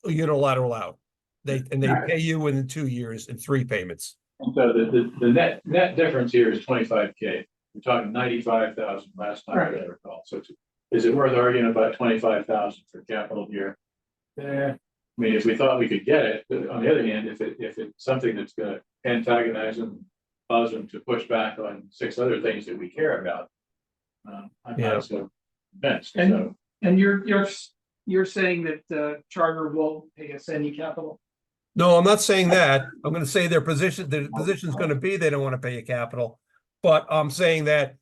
unilateral out. They pay you in 2 years in 3 payments. So the net difference here is 25K. We're talking 95,000 last time I recall. So is it worth arguing about 25,000 for capital here? Yeah. I mean, if we thought we could get it, but on the other hand, if it's something that's going to antagonize them, cause them to push back on 6 other things that we care about, I'm not so convinced. And you're saying that Charter won't pay us any capital? No, I'm not saying that. I'm going to say their position is going to be they don't want to pay you capital, but I'm saying that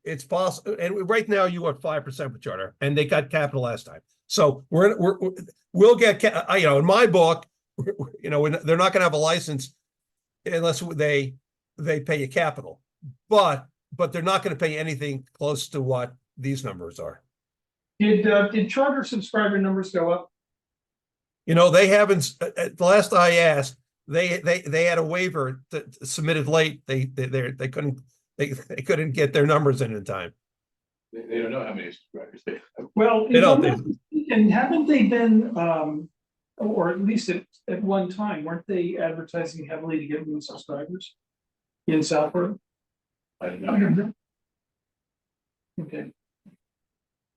it's possible. And right now you want 5% with Charter, and they got capital last time. So we'll get, in my book, they're not going to have a license unless they pay you capital, but they're not going to pay anything close to what these numbers are. Did Charter subscriber numbers go up? They haven't. The last I asked, they had a waiver submitted late. They couldn't get their numbers in time. They don't know how many subscribers they have. Well, They don't. and haven't they been, or at least at one time, weren't they advertising heavily to get new subscribers in Southport? I don't know. Okay.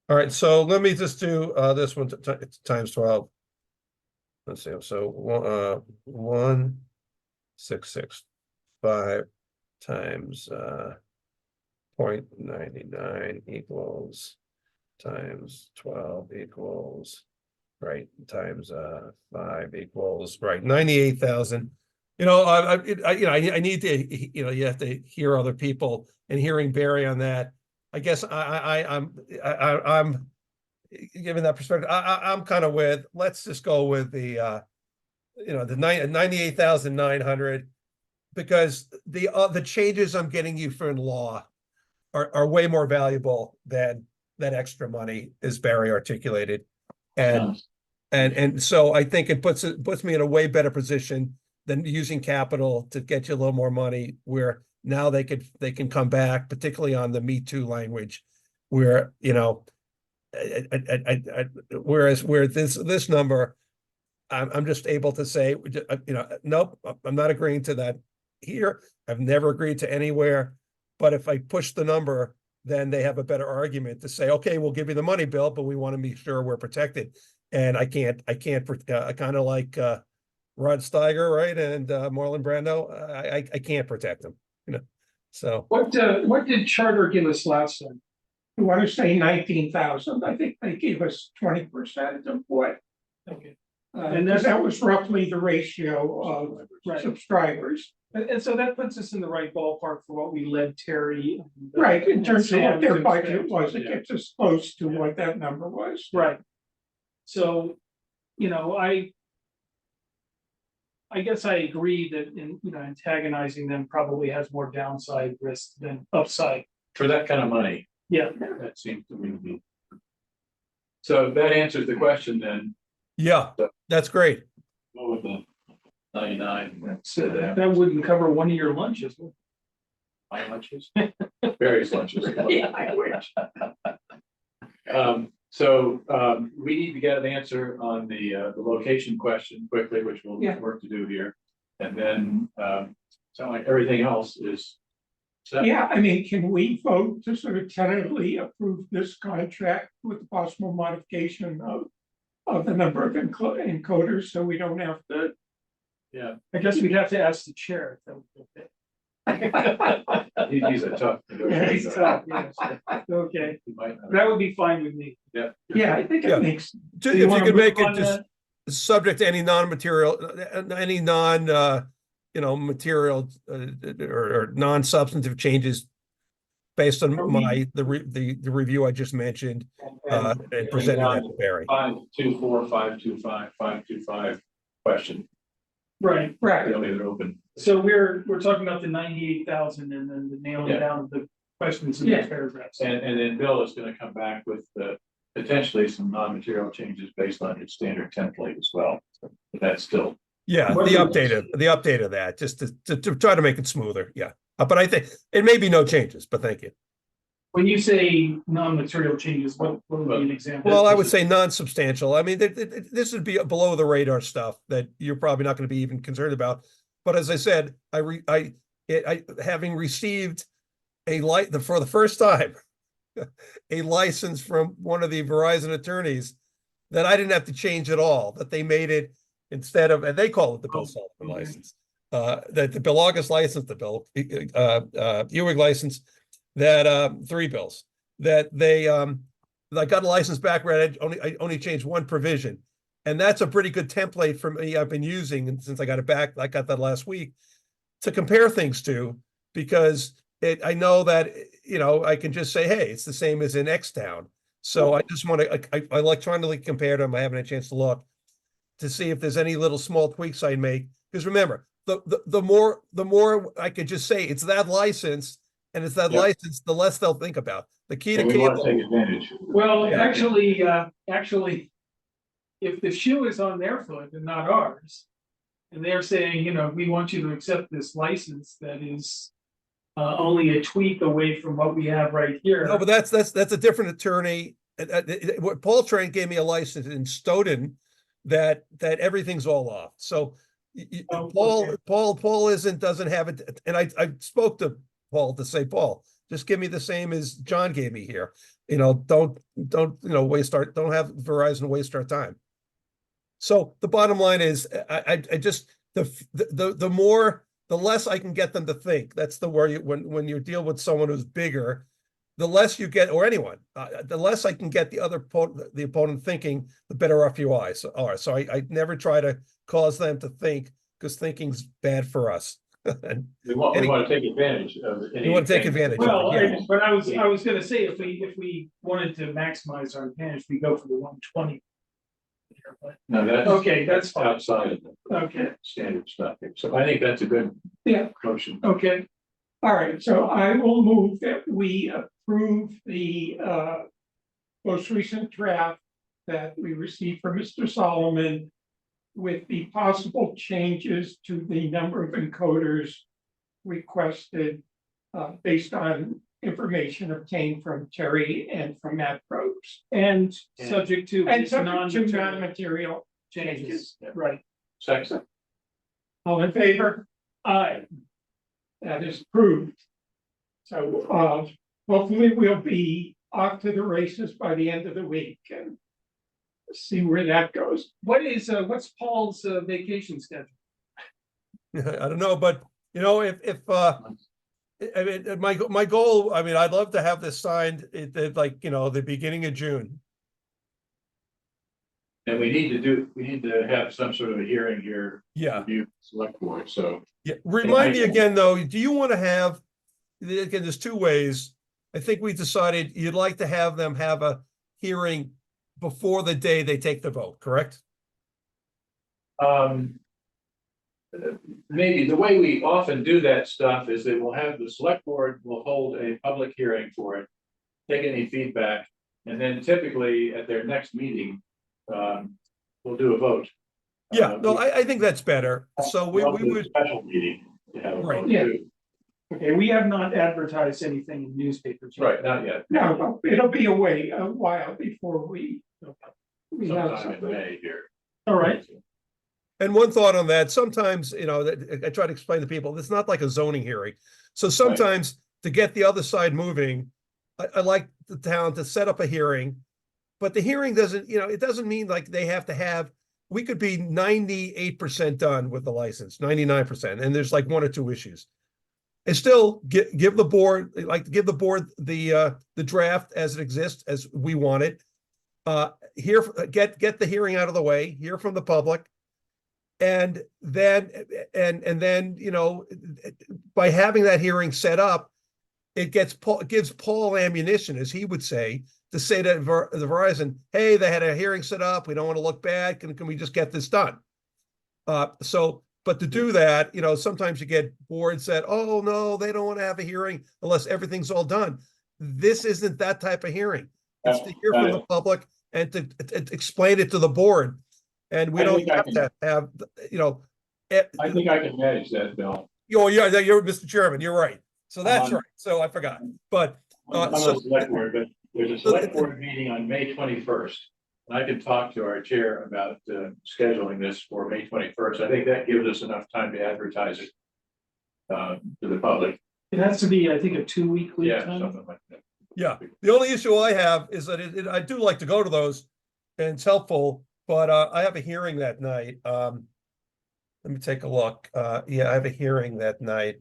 All right, so let me just do this one times 12. Let's see. So 1,665 times 0.99 equals times 12 equals right times 5 equals right 98,000. I need to you have to hear other people, and hearing Barry on that, I guess I'm given that perspective, I'm kind of with, let's just go with the, the 98,900. Because the changes I'm getting you for in law are way more valuable than that extra money, as Barry articulated. And so I think it puts me in a way better position than using capital to get you a little more money, where now they can come back, particularly on the Me Too language, where, whereas where this number, I'm just able to say, nope, I'm not agreeing to that here. I've never agreed to anywhere. But if I push the number, then they have a better argument to say, okay, we'll give you the money, Bill, but we want to be sure we're protected. And I can't, kind of like Rod Steiger, right? And Marlon Brando, I can't protect them, so. What did Charter give us last time? You want to say 19,000? I think they gave us 20% of what, Okay. and that was roughly the ratio of Right. subscribers. And so that puts us in the right ballpark for what we led Terry. and, Right, in and terms of Sam what their to budget expect. was, it Yeah. gets us close to what that number was. Right. So, I guess I agree that antagonizing them probably has more downside risk than upside. For that kind of money, Yeah. that seems to me to be. So that answers the question then, Yeah, that's great. what would the 99? So that wouldn't cover one of your lunches. would My lunches? Various lunches. Yeah, I wish. We need to get an answer on the location question quickly, which we'll Yeah. work to do here. And then, sound like everything else is set. Yeah, I mean, can we vote to sort of tentatively approve this contract with possible modification of the number of encoders, so we don't have to? Yeah, I guess we'd have to ask the chair. If that was okay. he's a tough. Yeah, He's negotiator. tough, yes. Okay, He might not- that would be fine with me. Yeah. Yeah, I think Yeah. it makes, If you you wanna could make move it on just that? subject to any non-material, material or non-substantive changes based on Are we- the review I just mentioned, and presenting that to Barry. 524, 525, 525 question. Right, right, The only that are open. so we're talking about the 98,000 and then the nailing Yeah. down of the questions in the Yeah. paragraphs. And then Bill is gonna come back with potentially some non-material changes based on his standard template as well. But that's still, Yeah, What the do you- update of that, just to try to make it smoother. Yeah. But I think it may be no changes, but thank you. When you say non-material changes, what would be an example? Well, I would say non-substantial. I mean, this would be below the radar stuff that you're probably not going to be even concerned about. But as I said, I having received for the first time, a license from one of the Verizon attorneys that I didn't have to change at all, that they made it instead of, and they call it the Bill Sullivan okay. license. That the Bill August license, the Bill Ewing license, that 3 bills that they I got a license back where I only changed one provision, and that's a pretty good template for me. I've been using, and since I got it back, I got that last week to compare things to, because I know that I can just say, hey, it's the same as in X town. So I just want to I electronically compare them. I haven't had a chance to look to see if there's any little small tweaks I'd make. Because remember, the more I could just say it's that license. And it's that Yeah. license, the less they'll think about. The key to we want cable. to take advantage. Well, Yeah. actually, if the shoe is on their foot and not ours, and they're saying, we want you to accept this license that is only a tweak away from what we have right here. No, but that's a different attorney. What Paul Trent gave me a license in Stoughton that everything's all off. So Oh, Paul doesn't have it. And I spoke to Paul to say, Paul, just give me the same as John gave me here. Don't don't have Verizon waste our time. So the bottom line is, I just the less I can get them to think. That's the worry when you deal with someone who's bigger, the less you get, or anyone, the less I can get the opponent thinking, the better off you are. So I never try to cause them to think, because thinking's bad for us. And We want to take advantage of any. you want to take advantage of Well, it, yeah. but I was gonna say, if we wanted to maximize our advantage, we go for the 120. No, that's. Okay, that's fine. Outside of the Okay, standard stuff. So I think that's a good. Yeah. Motion. okay, All right, so I will move that we approve the most recent draft that we received from Mr. Solomon with the possible changes to the number of encoders requested based on information obtained from Terry and from Matt Probst. and subject to. And these subject to non-material non-material changes, changes. right, Second. All in favor? aye, That is approved. So hopefully we'll be off to the races by the end of the week and see where that goes. what's Paul's vacation schedule? I don't know, but you know, if I mean, my goal, I mean, I'd love to have this signed at like, you know, the beginning of June. And we need to have some sort of a hearing here. Yeah, Review select board, so. yeah. Remind me again, though, do you want to have, again, there's two ways. I think we decided you'd like to have them have a hearing before the day they take the vote, correct? Maybe the way we often do that stuff is that we'll have the select board will hold a public hearing for it. Take any feedback, and then typically at their next meeting, we'll do a vote. Yeah, no, I think that's better. So we We'll do a would, special meeting to have a Right, vote yeah. too. Okay, we have not advertised anything in newspapers. yet. Right, not yet, No, it'll be a while before we have sometime in something. May here. All right, and one thought on that, sometimes, you know, I try to explain to people, it's not like a zoning hearing. So sometimes to get the other side moving, I like the town to set up a hearing. But the hearing doesn't, you know, it doesn't mean like they have to have, we could be 98% done with the license, 99%, and there's like one or two issues. And still give the board, like give the board the draft as it exists, as we want it. Get the hearing out of the way, hear from the public. And then, you know, by having that hearing set up, it gives Paul ammunition, as he would say, to say to the Verizon, hey, they had a hearing set up. We don't want to look bad. Can we just get this done? But to do that, you know, sometimes you get boards that, oh, no, they don't want to have a hearing unless everything's all done. This isn't that type of hearing. It's to hear from the public and to explain it to the board. And we don't have to have, you know. I think I can manage that, Bill. Oh, yeah, you're Mr. Chairman, you're right. So that's right. So I forgot. But I'm on the select board, but there's a select board meeting on May 21st. And I can talk to our chair about scheduling this for May 21st. I think that gives us enough time to advertise it to the public. it has to be, I think, a 2-week lead Yeah, time. something like that. yeah, the only issue I have is that I do like to go to those and it's helpful, but I have a hearing that night. Let me take a look. Yeah, I have a hearing that night.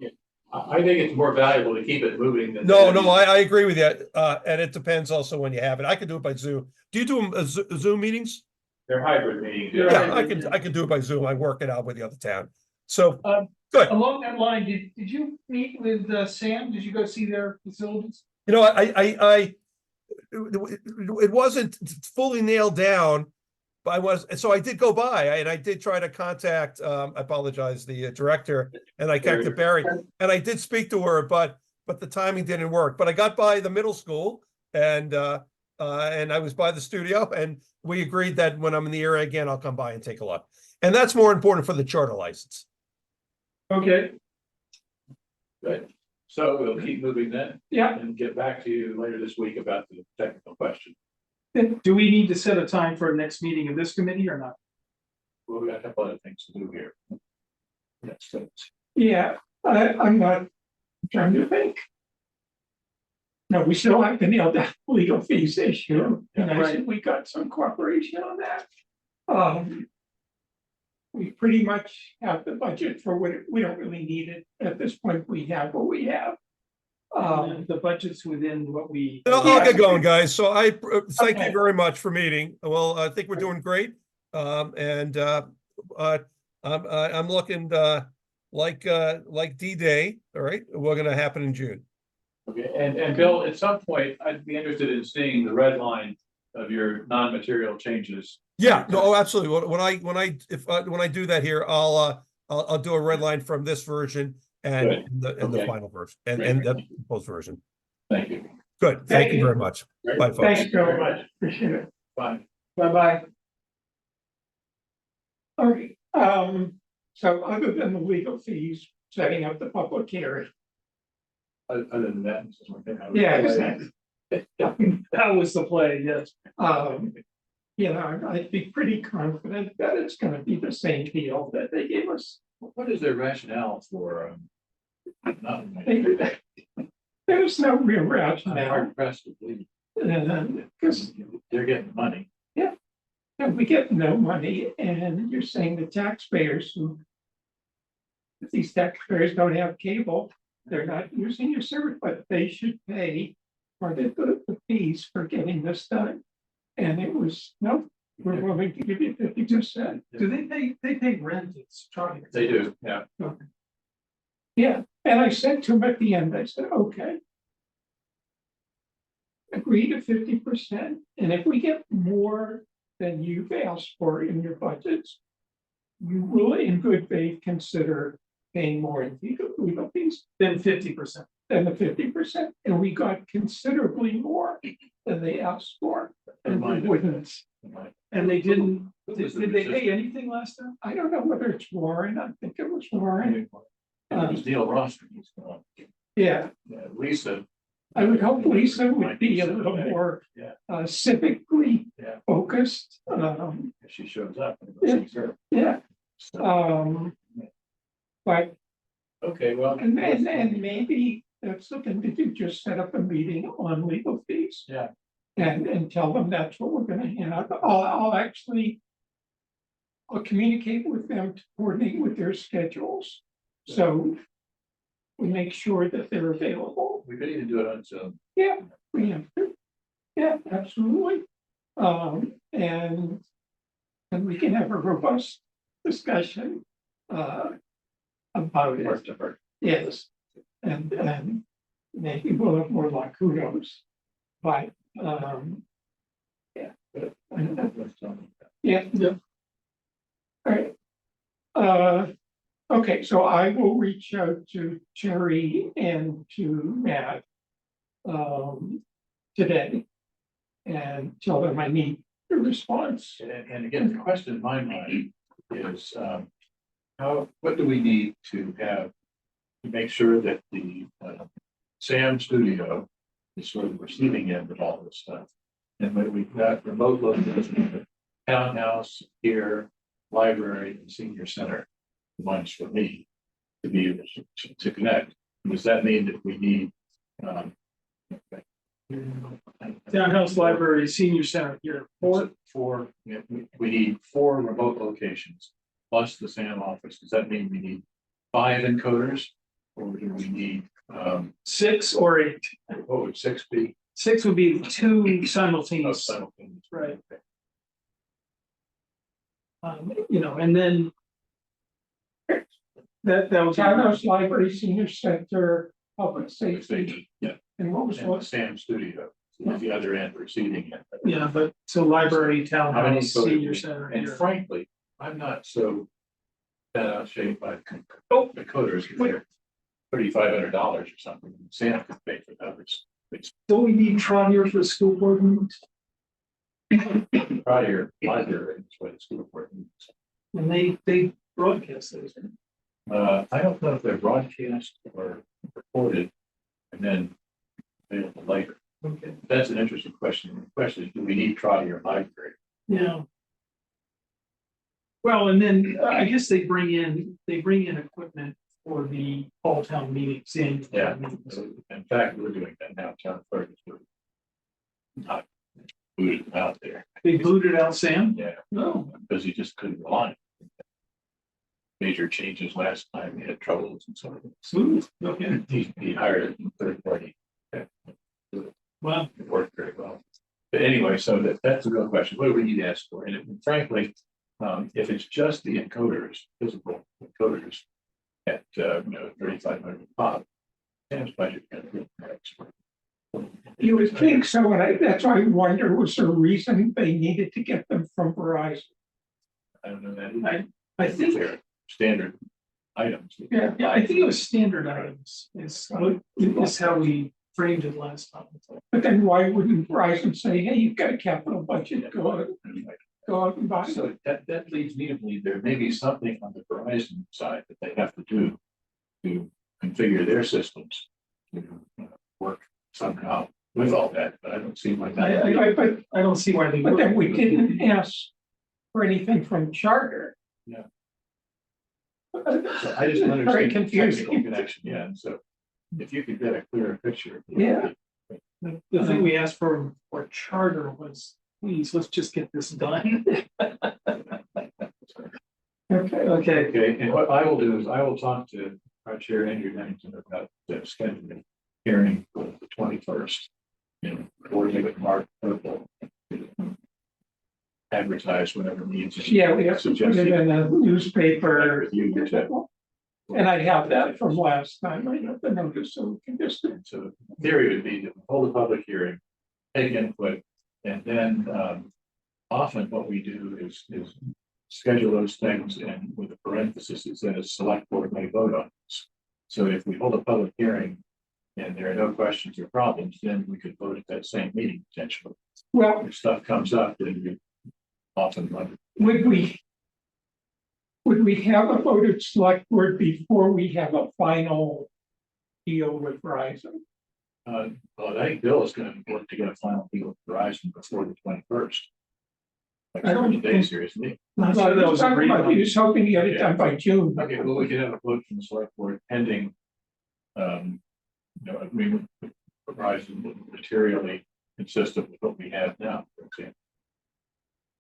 I think it's more valuable to keep it moving than. No, I agree with you. And it depends also when you have it. I can do it by Zoom. Do you do Zoom meetings? They're hybrid meetings. Yeah. Yeah, I can do it by Zoom. I work it out with the other town. So, good. Along that line, did you meet with Sam? Did you go see their facilities? You know, it wasn't fully nailed down. But so I did go by and I did try to contact, I apologize, the director, and I contacted Barry, and I did speak to her, but the timing didn't work. But I got by the middle school and I was by the studio, and we agreed that when I'm in the area again, I'll come by and take a look. And that's more important for the charter license. Okay, Good. So we'll keep moving then. Yeah. And get back to you later this week about the technical question. do we need to set a time for a next meeting of this committee or not? Well, we got a couple other things to do here. Yes, Yeah, I'm not trying to think. No, we still have to nail that legal fees issue, and I think we got some cooperation on that. We pretty much have the budget for what we don't really need it at this point. We have what we have. The budget's within what we. I'll get going, guys. So I thank Okay. you very much for meeting. Well, I think we're doing great. I'm looking, like D-Day, all right, we're gonna happen in June. Okay, and Bill, at some point, I'd be interested in seeing the red line of your non-material changes. Yeah, no, oh, absolutely. When I do that here, I'll do a red line from this version and Good. the Okay. final version and Great. the proposed version. Thank you. Good, thank you very much. Great. Bye, folks. Thanks very much, appreciate it. Fine. Bye-bye. All right, so other than the legal fees, setting up the public hearing. Other than that. this is one thing I would- Yeah, exactly. That was the play, yes. You know, I'd be pretty confident that it's gonna be the same deal that they gave us. What is their rationale for, not? There's no real I'm rationale, hard pressed to believe, because they're getting money. we get no money, and you're saying the taxpayers who. If these taxpayers don't have cable, they're not using your service, but they should pay for the fees for getting this done. And it was, no, we're willing to give you 50%. Do they pay rent, it's charging. They do, yeah. Yeah, and I said to him at the end, I said, okay. Agree to 50%, and if we get more than you've asked for in your budgets. You will in good faith consider paying more in legal fees Then 50%. than the 50%, and we got considerably more than they asked for. And we wouldn't, And they didn't, Who was the did they resistant? pay anything last time? I don't know whether it's Warren, I think it was Warren, It was Neil Roster, he's gone. yeah. Yeah, Lisa. I would hope Lisa would be a little more Yeah. civically Yeah. focused. If she shows up. and it sees her. Yeah, So, but, okay, well. and maybe that's the thing to do, just set up a meeting on legal fees. Yeah. And tell them that's what we're gonna have. I'll actually. I'll communicate with them to coordinate with their schedules, so. We make sure that they're available. We could even do it on Zoom. Yeah, we have to. Yeah, absolutely. And we can have a robust discussion. About Heart it, to heart. yes. And maybe we'll have more luck, who knows? But, yeah. Yeah. Yep. All right. Okay, so I will reach out to Jerry and to Matt. Today. And tell them I need a response. And again, the question in my mind is, what do we need to have? To make sure that the, Sam Studio is sort of the receiving end of all this stuff. And when we've got remote locations, townhouse here, library and senior center. Ones for me to be able to connect. Does that mean that we need, Townhouse library, senior center here. we need 4 remote locations plus the SAM office. Does that mean we need 5 encoders? Or do we need, 6 or 8. what would 6 be? 6 would be 2 Oh, simultaneous, simultaneous. Right. And then. That was. Townhouse Library, Senior Center, Public Safety, Safety, yeah, and what was and the what? SAM Studio is the other end, receiving end. Yeah, but so library, How many townhouse, encoders senior we- center. And here. frankly, I'm not so bent out of shape by the coders. They're $3,500 or something. Sam could pay for that. Don't we need Tron here for the school board meetings? Probably your library is what it's good for. And they broadcast those. I don't know if they're broadcast or recorded and then available later. Okay. That's an interesting question. The question is, do we need Trolley or library? Yeah. Well, and then I guess they bring in equipment for the fall town meetings and. Yeah. In fact, we're doing that now. Town clerk is doing. Not booted them out there. They booted out Sam? Yeah. No. Because he just couldn't rely. Major changes last time, he had troubles and so on. Smooth. Okay. He hired a third party. Well, It worked very well. But anyway, so that's a real question. What do we need to ask for? And frankly, if it's just the encoders, physical encoders. At 2,500 pop. Sam's budget. You would think so, and that's why I wonder, was there a reason they needed to get them from Verizon? I don't know that. I think, They're standard items. Yeah, yeah, I think it was standard items is how we framed it last time. but then why wouldn't Verizon say, hey, you've got a capital budget, go out and buy it? So that leads me to believe there may be something on the Verizon side that they have to do to configure their systems to work somehow with all that, but I don't see why that. But I don't see why they But would. then we didn't ask for anything from Charter. Yeah. So I just don't Very understand the technical confusing. connection, yeah, so if you could get a clearer picture. Yeah. The thing we asked for charter was, please, let's just get this done. Okay, Okay, Okay, and what I will do is I will talk to our chair, Andrew Dennington, about scheduling hearing for the 21st. And coordinate with Mark Purple. Advertise whatever means. yeah, we have to put it in the newspaper. You to- And I have that from last time, I have the notice, so we can just, And so the theory would be to hold a public hearing, take input, and then often what we do is schedule those things and with a parenthesis, it says select board may vote on this. So if we hold a public hearing and there are no questions or problems, then we could vote at that same meeting potentially. well, If stuff comes up, then we often like. would we have a voted select board before we have a final deal with Verizon? Well, I think Bill is gonna work to get a final deal with Verizon before the 21st. Like I don't 30 days here, isn't it? I'm sure that was agreed on. He was hoping to get it done by June. Okay, well, we could have a vote from the select board pending. Agreement with Verizon materially consistent with what we have now, for example.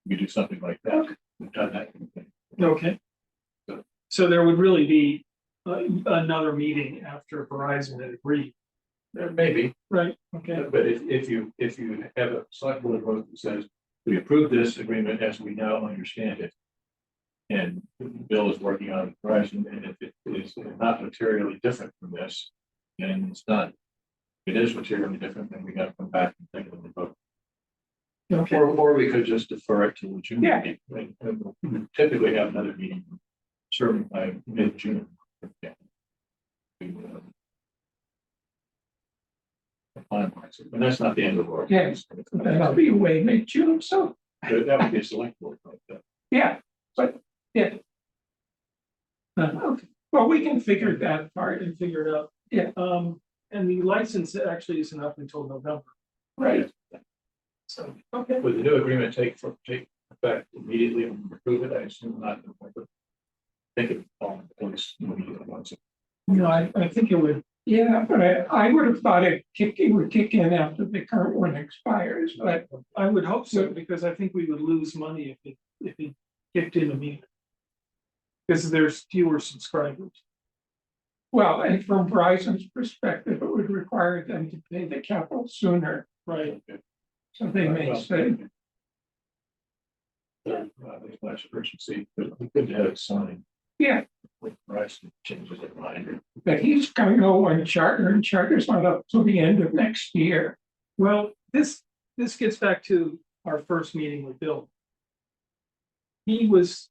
We do something like that. We've done that. okay. So there would really be another meeting after Verizon had agreed, There may be, right? Okay, but if you have a select board vote that says, we approve this agreement as we now understand it. And Bill is working on Verizon, and if it is not materially different from this, then it's done. If it is materially different, then we got to come back and take another vote. okay. Or we could just defer it to the June Yeah. meeting. And we'll typically have another meeting, certainly by mid-June. Yeah. Finalize it, but that's not the end of the world. Yes. Then I'll be away mid-June, so, But that would be a select board like that. yeah, but, yeah. Okay, well, we can figure that part, And figure it out. Yeah. And the license actually isn't up until November, right? so, okay. Would the new agreement take effect immediately when we approve it? I assume not. I think it would fall into place immediately once. No, I think it would, Yeah, but I would have thought it would kick in after the current one expires, but I would hope so, because I think we would lose money if it kicked in immediately. Because there's fewer subscribers. well, and from Verizon's perspective, it would require them to pay the capital sooner, Right. so they may say, Last urgency, but we could have it signed yeah, with Verizon changes their mind. but he's gonna go on Charter, and Charter's not up till the end of next year. Well, this gets back to our first meeting with Bill. He was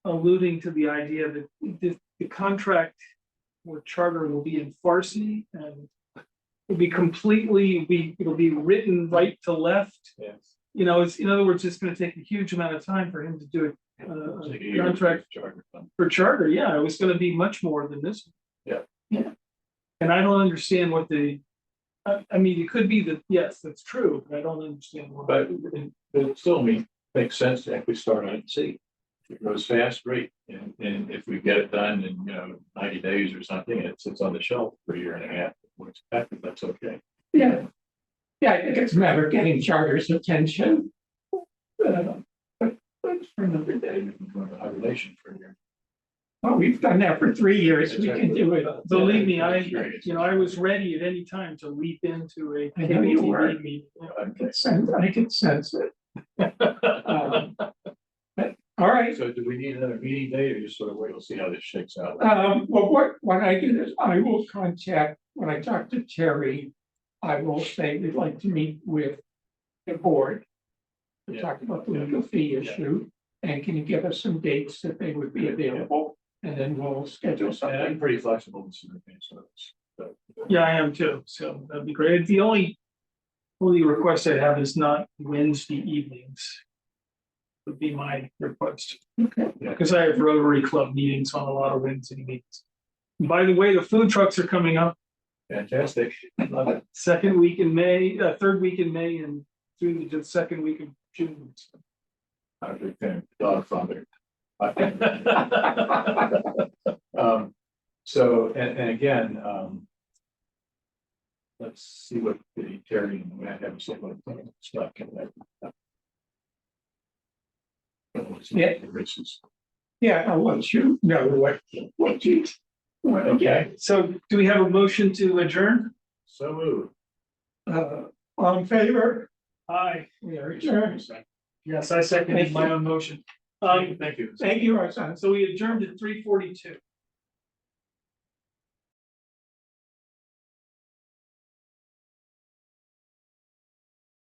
alluding to the idea that the contract with Charter will be in Farsi and it'll be written right to left. Yes. You know, it's, in other words, it's gonna take a huge amount of time for him to do a contract for Charter. Yeah, it was gonna be much more than this. Yeah. Yeah. And I don't understand what I mean, it could be that, yes, that's true, but I don't understand why. But it still makes sense to actually start on it and see. If it goes fast, great, and if we get it done in 90 days or something, it sits on the shelf for a year and a half. When it's effective, that's okay. Yeah. Yeah, I think it's a matter of getting Charter's attention. But that's for another day. We can go into hibernation for a year. Well, we've done that for 3 years, we can do it. Believe me, I was ready at any time to leap into a I know you cable were. TV meeting. I could sense it. All right. So do we need another meeting date or just sort of wait, we'll see how this shakes out? Well, what I do is I will contact, when I talk to Terry, I will say we'd like to meet with the board. To Yeah. talk about the legal fee issue, and can you give us some dates that they would be available? And then we'll schedule And I'm something. pretty flexible with some advance notice. So, Yeah, I am too, so that'd be great. The only request I have is not Wednesday evenings. Would be my request. Okay. Because I have Rotary Club meetings on a lot of Wednesday meetings. By the way, the food trucks are coming up Fantastic. second week in May, third week in May and through the second week of June. I'm a big fan of dog father. So, and again, let's see what the Terry and Matt have to say about stuff. Yeah. Races. Yeah, I'll let you know what you. Okay, So do we have a motion to adjourn? so moved. All in favor? Aye. We are adjourned. Yes, I seconded my own motion. Thank you. Thank you, our son. So we adjourned at 3:42.